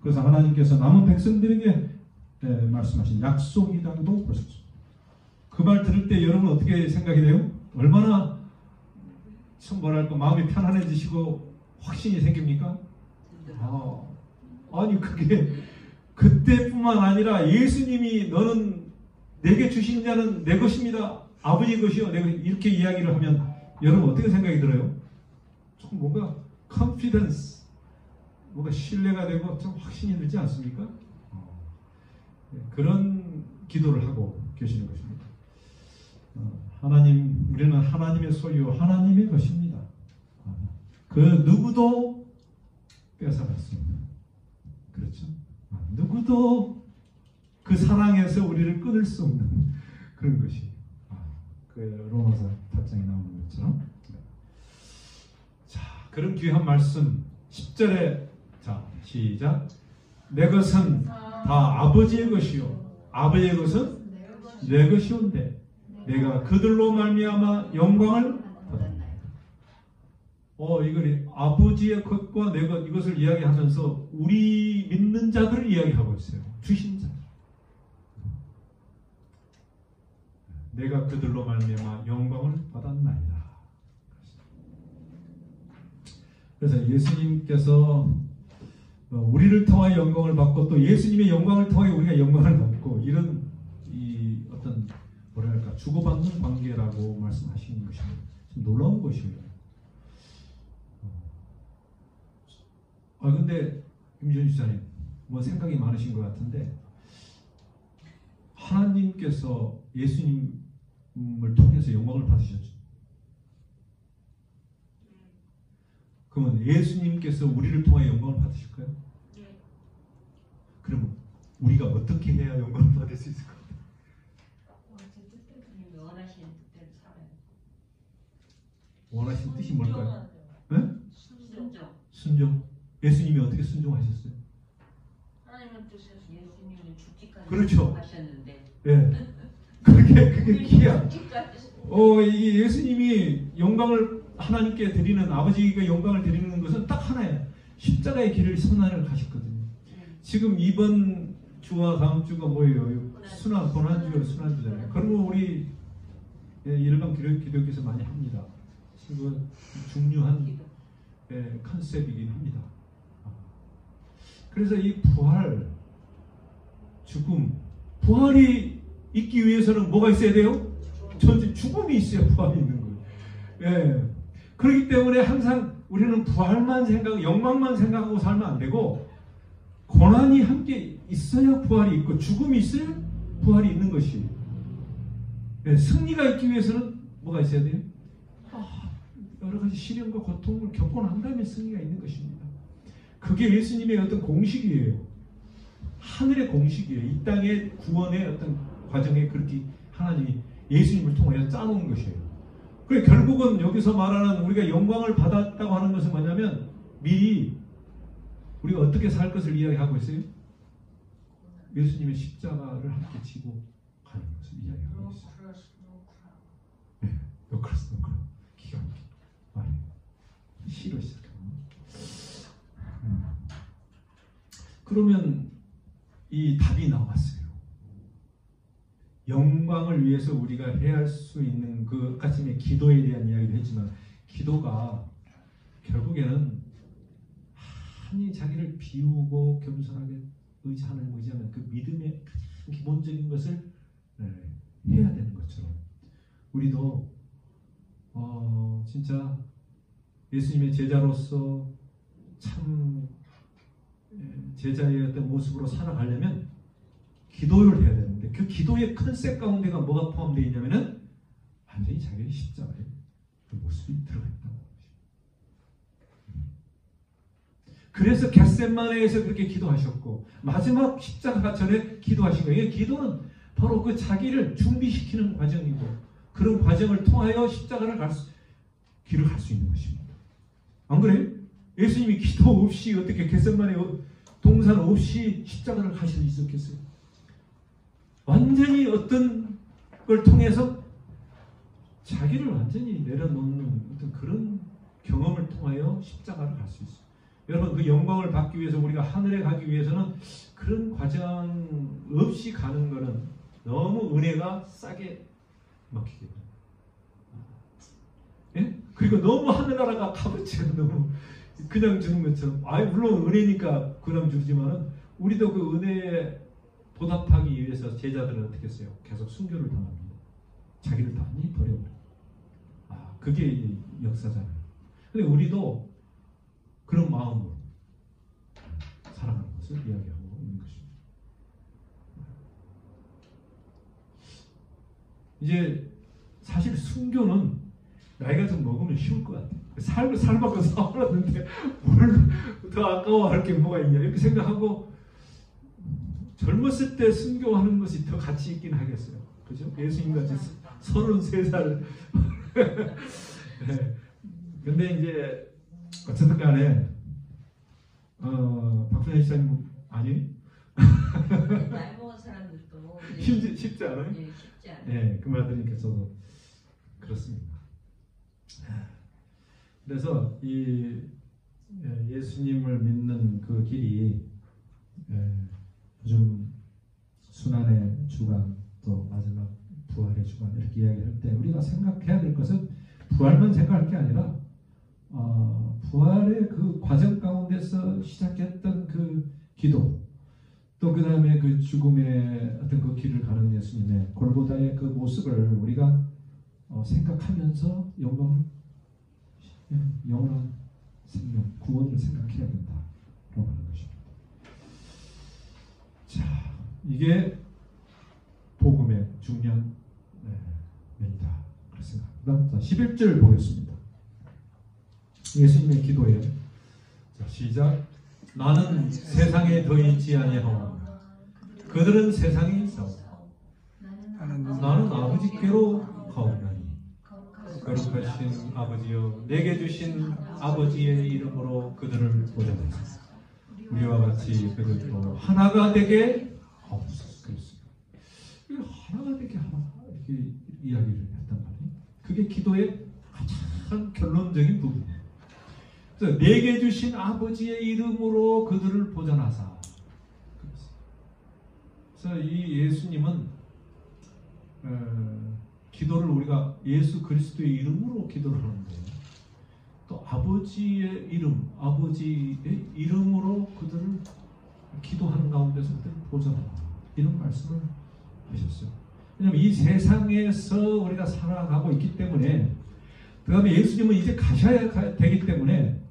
그래서 하나님께서 남은 백성들에게 말씀하신 약속이라고도 볼 수 있습니다. 그 말 들을 때 여러분 어떻게 생각이 돼요? 얼마나 마음이 편안해지시고 확신이 생깁니까? 아니 그게 그때뿐만 아니라 예수님이 너는 내게 주신 자는 내 것입니다. 아버지의 것이요. 내가 이렇게 이야기를 하면 여러분 어떻게 생각이 들어요? 조금 뭔가 confidence, 뭔가 신뢰가 되고 좀 확신이 들지 않습니까? 그런 기도를 하고 계시는 것입니다. 하나님, 우리는 하나님의 소유, 하나님의 것입니다. 그 누구도 뺏어갈 수 없는, 그렇죠? 누구도 그 사랑에서 우리를 끊을 수 없는 그런 것이 그 로마서 8장에 나오는 것처럼. 자, 그런 귀한 말씀 10절에 자 시작. 내 것은 다 아버지의 것이요 아버지의 것은 내 것이온데 내가 그들로 말미암아 영광을 받았나이다. 이걸 아버지의 것과 내 것 이것을 이야기하면서 우리 믿는 자들을 이야기하고 있어요. 주신 자. 내가 그들로 말미암아 영광을 받았나이다. 그래서 예수님께서 우리를 통하여 영광을 받고 또 예수님의 영광을 통하여 우리가 영광을 받고 이런 이 어떤 뭐랄까 주고받는 관계라고 말씀하시는 것입니다. 좀 놀라운 것이에요. 근데 김준희 지사님 뭐 생각이 많으신 것 같은데 하나님께서 예수님을 통해서 영광을 받으셨죠. 그러면 예수님께서 우리를 통해 영광을 받으실까요? 네. 그러면 우리가 어떻게 해야 영광을 받을 수 있을까요? 원하시는 순종하신 뜻이 뭘까요? 네? 순종. 순종. 예수님이 어떻게 순종하셨어요? 하나님의 뜻에 예수님은 죽기까지 그렇죠. 하셨는데 예. 그게 기야. 죽기까지 이 예수님이 영광을 하나님께 드리는 아버지가 영광을 드리는 것은 딱 하나예요. 십자가의 길을 선언을 가셨거든요. 지금 이번 주와 다음 주가 뭐예요? 고난주잖아요. 그런 거 우리 일반 기독교에서 많이 합니다. 지금 중요한 컨셉이긴 합니다. 그래서 이 부활, 죽음, 부활이 있기 위해서는 뭐가 있어야 돼요? 전체 죽음이 있어야 부활이 있는 거예요. 예. 그렇기 때문에 항상 우리는 부활만 생각하고 영광만 생각하고 살면 안 되고 고난이 함께 있어야 부활이 있고 죽음이 있어야 부활이 있는 것이. 예. 승리가 있기 위해서는 뭐가 있어야 돼요? 여러 가지 시련과 고통을 겪고 난 다음에 승리가 있는 것입니다. 그게 예수님의 어떤 공식이에요. 하늘의 공식이에요. 이 땅의 구원의 어떤 과정에 그렇게 하나님이 예수님을 통하여 짜놓은 것이에요. 그래 결국은 여기서 말하는 우리가 영광을 받았다고 하는 것은 뭐냐면 미리 우리가 어떻게 살 것을 이야기하고 있어요. 예수님의 십자가를 함께 지고 가는 것을 이야기하고 있어요. 네, 노크라스. 기가 막히게 시로 시작합니다. 그러면 이 답이 나왔어요. 영광을 위해서 우리가 해야 할 수 있는 그 아까 전에 기도에 대한 이야기도 했지만 기도가 결국에는 한이 자기를 비우고 겸손하게 의지하는 그 믿음의 가장 기본적인 것을 해야 되는 것처럼 우리도 진짜 예수님의 제자로서 참 제자의 어떤 모습으로 살아가려면 기도를 해야 되는데 그 기도의 컨셉 가운데가 뭐가 포함되어 있냐면은 완전히 자기의 십자가에 그 모습이 들어가 있다는 것이죠. 그래서 겟세마네에서 그렇게 기도하셨고 마지막 십자가 전에 기도하신 거예요. 기도는 바로 그 자기를 준비시키는 과정이고 그런 과정을 통하여 십자가를 길을 갈 수 있는 것입니다. 안 그래요? 예수님이 기도 없이 어떻게 겟세마네 동산 없이 십자가를 가실 수 있었겠어요? 완전히 어떤 걸 통해서 자기를 완전히 내려놓는 어떤 그런 경험을 통하여 십자가를 갈 수 있어요. 여러분 그 영광을 받기 위해서 우리가 하늘에 가기 위해서는 그런 과정 없이 가는 것은 너무 은혜가 싸게 먹히게 돼요. 예? 그리고 너무 하늘나라가 값어치가 너무 그냥 주는 것처럼 물론 은혜니까 그냥 주지만은 우리도 그 은혜에 보답하기 위해서 제자들은 어떻게 했어요? 계속 순교를 당합니다. 자기를 다 버려버려요. 그게 역사잖아요. 근데 우리도 그런 마음으로 살아가는 것을 이야기하고 있는 것입니다. 이제 사실 순교는 나이가 좀 먹으면 쉬울 것 같아요. 살만큼 살았는데 뭘 더 아까워할 게 뭐가 있냐 이렇게 생각하고 젊었을 때 순교하는 것이 더 가치 있긴 하겠어요. 그죠? 예수님같이 33살 네. 근데 이제 어쨌든 간에 박순현 시장님 아니? 나이 먹은 사람들도 쉽지 않아요? 네, 쉽지 않아요. 네, 그 말 들으니까 저도 그렇습니다. 그래서 이 예수님을 믿는 그 길이 요즘 순환의 주간 또 마지막 부활의 주간 이렇게 이야기할 때 우리가 생각해야 될 것은 부활만 생각할 게 아니라 부활의 그 과정 가운데서 시작했던 그 기도 또 그 다음에 그 죽음의 어떤 그 길을 가는 예수님의 골고다의 그 모습을 우리가 생각하면서 영원한 생명, 구원을 생각해야 된다라고 하는 것입니다. 자, 이게 복음의 중요한 면이다. 그렇습니다. 그다음 11절 보겠습니다. 예수님의 기도에 자, 시작. 나는 세상에 더 있지 아니하오. 그들은 세상에 있어. 나는 아버지께로 가오나니. 거룩하신 아버지여, 내게 주신 아버지의 이름으로 그들을 보존하소서. 우리와 같이 그들도 하나가 되게 하옵소서. 그랬습니다. 하나가 되게 이렇게 이야기를 했단 말이에요. 그게 기도의 가장 결론적인 부분이에요. 그래서 내게 주신 아버지의 이름으로 그들을 보존하사. 그래서 이 예수님은 기도를 우리가 예수 그리스도의 이름으로 기도를 하는데, 또 아버지의 이름, 아버지의 이름으로 그들을 기도하는 가운데서 그들을 보존하라, 이런 말씀을 하셨어요. 왜냐하면 이 세상에서 우리가 살아가고 있기 때문에, 그 다음에 예수님은 이제 가셔야 되기 때문에,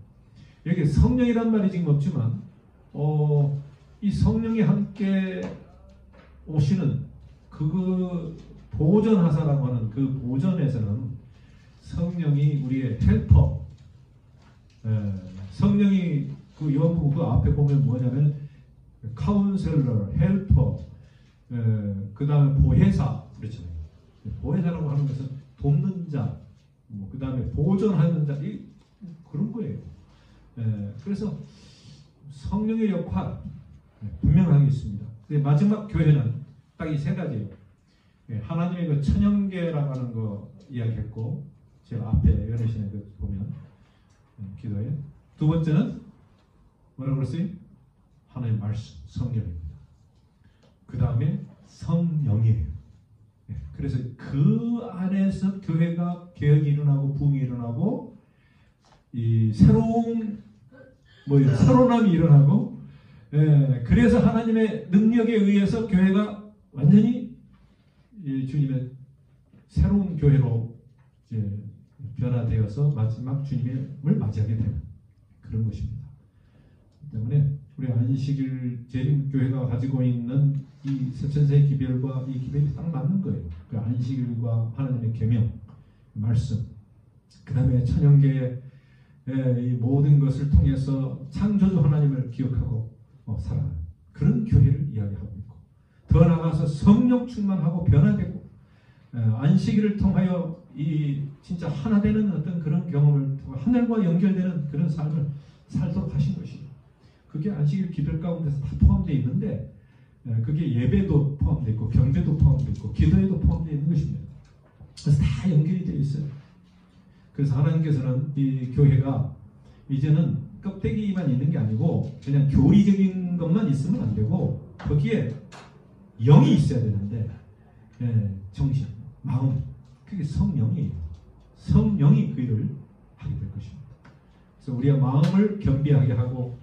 여기 성령이란 말이 지금 없지만 이 성령이 함께 오시는 그 보존하사라고 하는 그 보존에서는 성령이 우리의 헬퍼, 성령이 그 요한복음 그 앞에 보면 뭐냐면 카운셀러, 헬퍼, 그 다음에 보혜사, 그렇잖아요. 보혜사라고 하는 것은 돕는 자, 그 다음에 보존하는 자, 그런 거예요. 그래서 성령의 역할 분명하게 있습니다. 마지막 교회는 딱 이 세 가지예요. 하나님의 그 천연계라고 하는 거 이야기했고, 제가 앞에 연애신에 보면 기도에 두 번째는 뭐라고 그랬어요? 하나님의 말씀, 성령입니다. 그 다음에 성령이에요. 그래서 그 안에서 교회가 개혁이 일어나고 부흥이 일어나고 이 새로운 새로남이 일어나고, 그래서 하나님의 능력에 의해서 교회가 완전히 주님의 새로운 교회로 이제 변화되어서 마지막 주님을 맞이하게 되는 그런 것입니다. 때문에 우리 안식일 재림교회가 가지고 있는 이 세천세의 기별과 이 기별이 딱 맞는 거예요. 그 안식일과 하나님의 계명, 말씀, 그 다음에 천연계의 이 모든 것을 통해서 창조주 하나님을 기억하고 살아가는 그런 교회를 이야기하고 있고, 더 나아가서 성령 충만하고 변화되고 안식일을 통하여 이 진짜 하나 되는 어떤 그런 경험을 통해 하늘과 연결되는 그런 삶을 살도록 하신 것이죠. 그게 안식일 기별 가운데서 다 포함되어 있는데, 그게 예배도 포함되어 있고 경배도 포함되어 있고 기도에도 포함되어 있는 것입니다. 그래서 다 연결이 되어 있어요. 그래서 하나님께서는 이 교회가 이제는 껍데기만 있는 게 아니고 그냥 교리적인 것만 있으면 안 되고 거기에 영이 있어야 되는데, 정신, 마음, 그게 성령이에요. 성령이 그 일을 하게 될 것입니다. 그래서 우리의 마음을 겸비하게 하고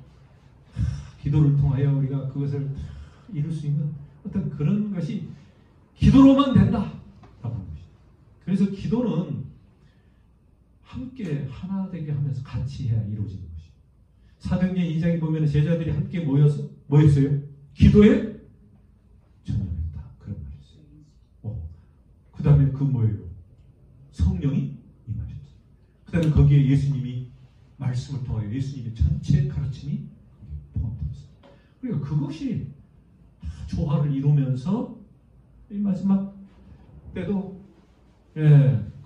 기도를 통하여 우리가 그것을 이룰 수 있는 어떤 그런 것이 기도로만 된다라고 하는 것이죠. 그래서 기도는 함께 하나 되게 하면서 같이 해야 이루어지는 것이죠. 사도행전 2장에 보면 제자들이 함께 모여서 뭐 했어요? 기도에 전념했다, 그런 말이 있어요. 그 다음에 그 뭐예요? 성령이 임하셨어요. 그 다음에 거기에 예수님이 말씀을 통하여 예수님의 전체 가르침이 포함되었어요. 그러니까 그것이 조화를 이루면서 이 마지막 때도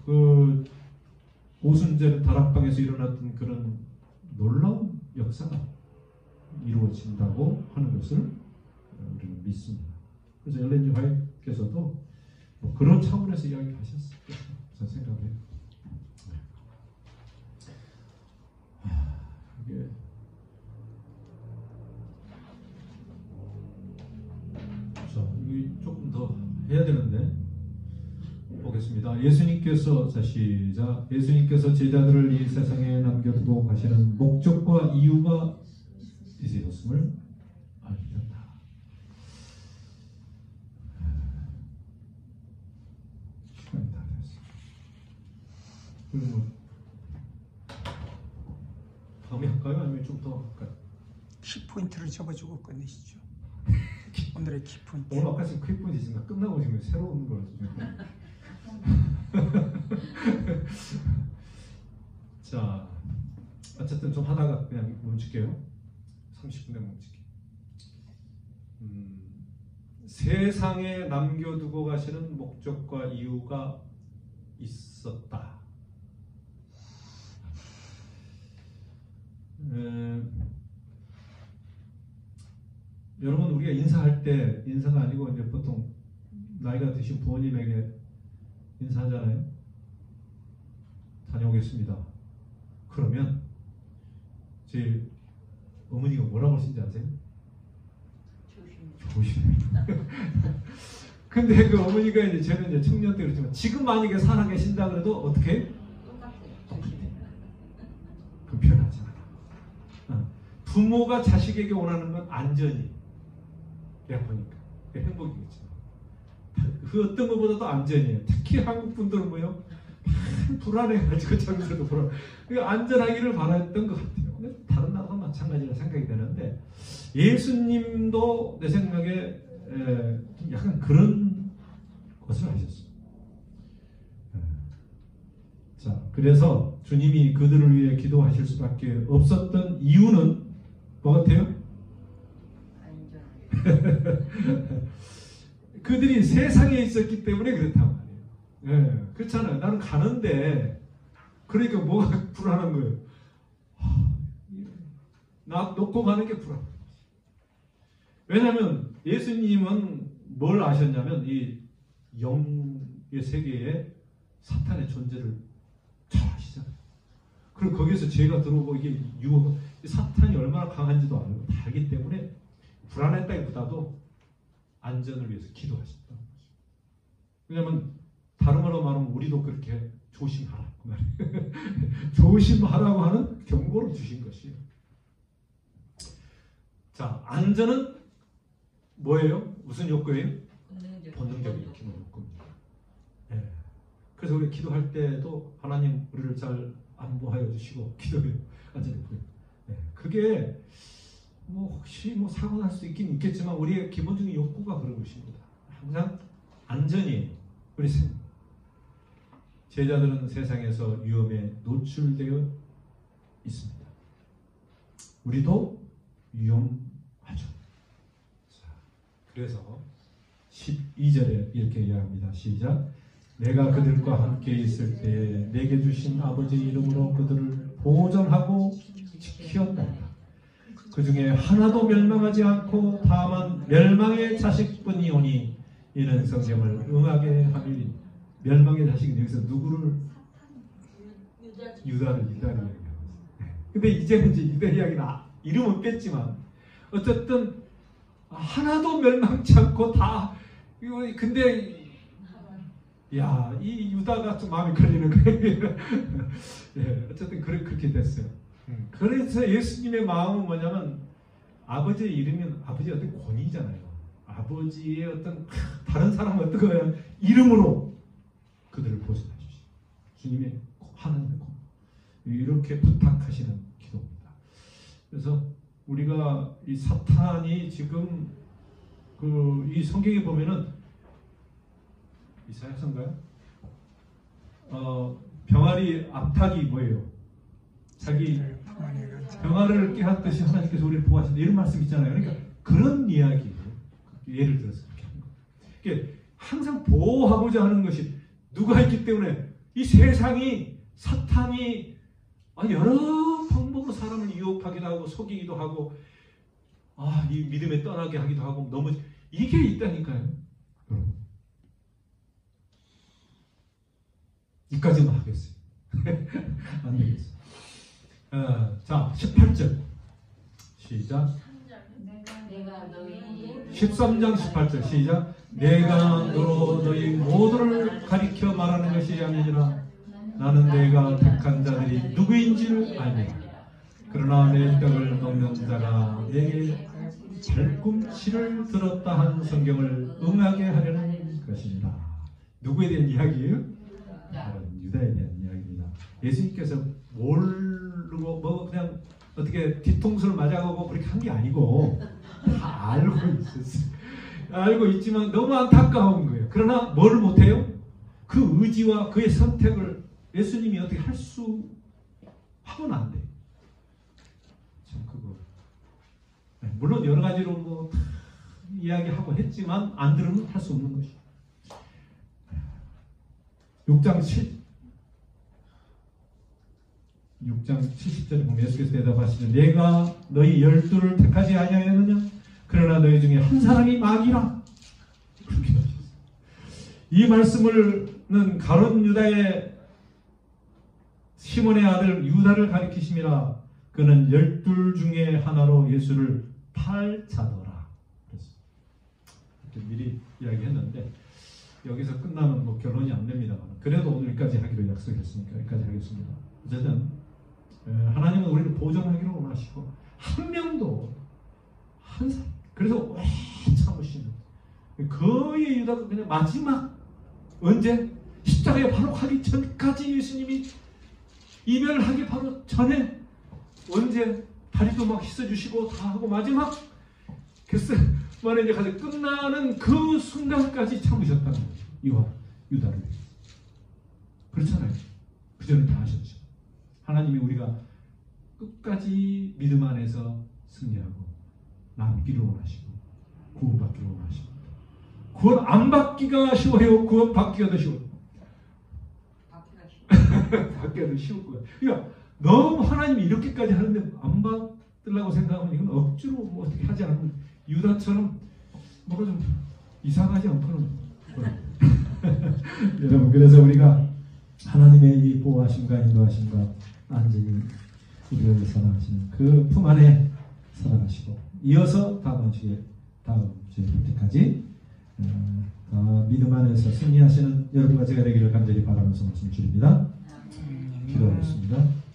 그 오순절 다락방에서 일어났던 그런 놀라운 역사가 이루어진다고 하는 것을 우리는 믿습니다. 그래서 엘렌 G 화이트께서도 그런 차원에서 이야기하셨을 거라고 생각해요. 이게 이게 조금 더 해야 되는데 보겠습니다. 예수님께서 시작. 예수님께서 제자들을 이 세상에 남겨두고 가시는 목적과 이유가 있으셨음을 알리셨다. 시간이 다 됐어. 그럼 다음에 할까요? 아니면 좀 더 할까요? 키포인트를 적어주고 끝내시죠. 오늘의 키포인트. 오늘 아까 지금 키포인트 지금 끝나고 지금 새로운 걸 자, 어쨌든 좀 하다가 그냥 멈출게요. 30분에 멈출게요. 세상에 남겨두고 가시는 목적과 이유가 있었다. 여러분 우리가 인사할 때 인사가 아니고 이제 보통 나이가 드신 부모님에게 인사하잖아요. 다녀오겠습니다. 그러면 제 어머니가 뭐라고 하시는지 아세요? 조심해. 근데 그 어머니가 이제 저는 이제 청년 때 그랬지만 지금 만약에 살아 계신다 그래도 어떻게? 똑같아요. 그 변하지 않아. 부모가 자식에게 원하는 건 안전이. 내가 보니까 행복이겠죠. 그 어떤 것보다도 안전이에요. 특히 한국 분들은 뭐요? 불안해가지고 자기들도 불안. 안전하기를 바랐던 것 같아요. 다른 나라도 마찬가지라 생각이 되는데 예수님도 내 생각에 약간 그런 것을 하셨어요. 자, 그래서 주님이 그들을 위해 기도하실 수밖에 없었던 이유는 뭐 같아요? 그들이 세상에 있었기 때문에 그렇단 말이에요. 그렇잖아요. 나는 가는데 그러니까 뭐가 불안한 거예요. 나 놓고 가는 게 불안해요. 왜냐하면 예수님은 뭘 아셨냐면 이 영의 세계에 사탄의 존재를 잘 아시잖아요. 그리고 거기에서 죄가 들어오고 이게 유혹, 사탄이 얼마나 강한지도 알고 다 알기 때문에 불안했다기보다도 안전을 위해서 기도하셨다는 거죠. 왜냐하면 다른 말로 말하면 우리도 그렇게 조심하라고 말이에요. 조심하라고 하는 경고를 주신 것이에요. 자, 안전은 뭐예요? 무슨 욕구예요? 본능적인 욕구입니다. 네. 그래서 우리 기도할 때도 하나님 우리를 잘 안보하여 주시고 기도해요. 안전히 보여요. 네. 그게 뭐 혹시 뭐 사고 날 수 있긴 있겠지만 우리의 기본적인 욕구가 그런 것입니다. 항상 안전이 우리 제자들은 세상에서 위험에 노출되어 있습니다. 우리도 위험하죠. 자, 그래서 12절에 이렇게 이야기합니다. 시작. 내가 그들과 함께 있을 때 내게 주신 아버지 이름으로 그들을 보존하고 지키었다. 그 중에 하나도 멸망하지 않고 다만 멸망의 자식뿐이오니 이는 성경을 응하게 하리니. 멸망의 자식은 여기서 누구를? 유다를 이야기합니다. 근데 이제는 이제 유다 이야기는 이름은 뺐지만 어쨌든 하나도 멸망치 않고 다 이거 근데 야, 이 유다가 좀 마음이 걸리는 거예요. 예, 어쨌든 그렇게 됐어요. 그래서 예수님의 마음은 뭐냐면 아버지의 이름은 아버지의 어떤 권위잖아요. 아버지의 어떤 다른 사람은 어떤 거예요? 이름으로 그들을 보존해 주시오. 주님의 하나님의 권 이렇게 부탁하시는 기도입니다. 그래서 우리가 이 사탄이 지금 이 성경에 보면은 이사야서인가요? 병아리 압탁이 뭐예요? 자기 병아를 깨닫듯이 하나님께서 우리를 보호하신다 이런 말씀 있잖아요. 그러니까 그런 이야기 예를 들어서 이렇게 하는 거예요. 그러니까 항상 보호하고자 하는 것이 누가 있기 때문에 이 세상이 사탄이 여러 방법으로 사람을 유혹하기도 하고 속이기도 하고 이 믿음에 떠나게 하기도 하고 너무 이게 있다니까요. 이까지만 하겠어요. 안 되겠어요. 자, 18절 시작. 13장 18절 시작. 내가 너로 너희 모두를 가리켜 말하는 것이 아니니라. 나는 내가 택한 자들이 누구인지를 알미라. 그러나 내 떡을 먹는 자가 내게 발꿈치를 들었다 한 성경을 응하게 하려는 것입니다. 누구에 대한 이야기예요? 유다에 대한 이야기입니다. 예수님께서 모르고 그냥 어떻게 뒤통수를 맞아가고 그렇게 한 게 아니고 다 알고 있었어요. 알고 있지만 너무 안타까운 거예요. 그러나 뭘 못해요? 그 의지와 그의 선택을 예수님이 어떻게 하고는 안 돼요. 참 그거 물론 여러 가지로 뭐 이야기하고 했지만 안 들으면 할 수 없는 것이죠. 6장 6장 70절에 보면 예수께서 대답하시면 내가 너희 12를 택하지 아니하였느냐? 그러나 너희 중에 한 사람이 마귀라. 그렇게 하셨어요. 이 말씀을는 가룟 유다의 시몬의 아들 유다를 가리키심이라. 그는 12 중에 하나로 예수를 팔 자더라. 그래서 이렇게 미리 이야기했는데 여기서 끝나면 뭐 결론이 안 됩니다만 그래도 오늘까지 하기로 약속했으니까 여기까지 하겠습니다. 어쨌든 하나님은 우리를 보존하기를 원하시고 한 명도 한 사람 그래서 오래 참으시는 거의 유다가 그냥 마지막 언제 십자가에 바로 가기 전까지 예수님이 이별하기 바로 전에 언제 다리도 막 씻어주시고 다 하고 마지막 겟세마네 이제 가서 끝나는 그 순간까지 참으셨다는 거죠. 이와 유다를 위해서. 그렇잖아요. 그 전에 다 하셨죠. 하나님이 우리가 끝까지 믿음 안에서 승리하고 남기를 원하시고 구원받기를 원하십니다. 구원 안 받기가 쉬워요? 구원 받기가 더 쉬워요? 받기가 더 쉬울 거예요. 그러니까 너무 하나님이 이렇게까지 하는데 안 받으려고 생각하면 이건 억지로 뭐 어떻게 하지 않으면 유다처럼 뭐가 좀 이상하지 않고는 여러분 그래서 우리가 하나님의 이 보호하심과 인도하심과 안전히 우리를 사랑하시는 그 품 안에 살아가시고 이어서 다음 주에 볼 때까지 믿음 안에서 승리하시는 여러분과 제가 되기를 간절히 바라면서 말씀 드립니다. 기도하겠습니다.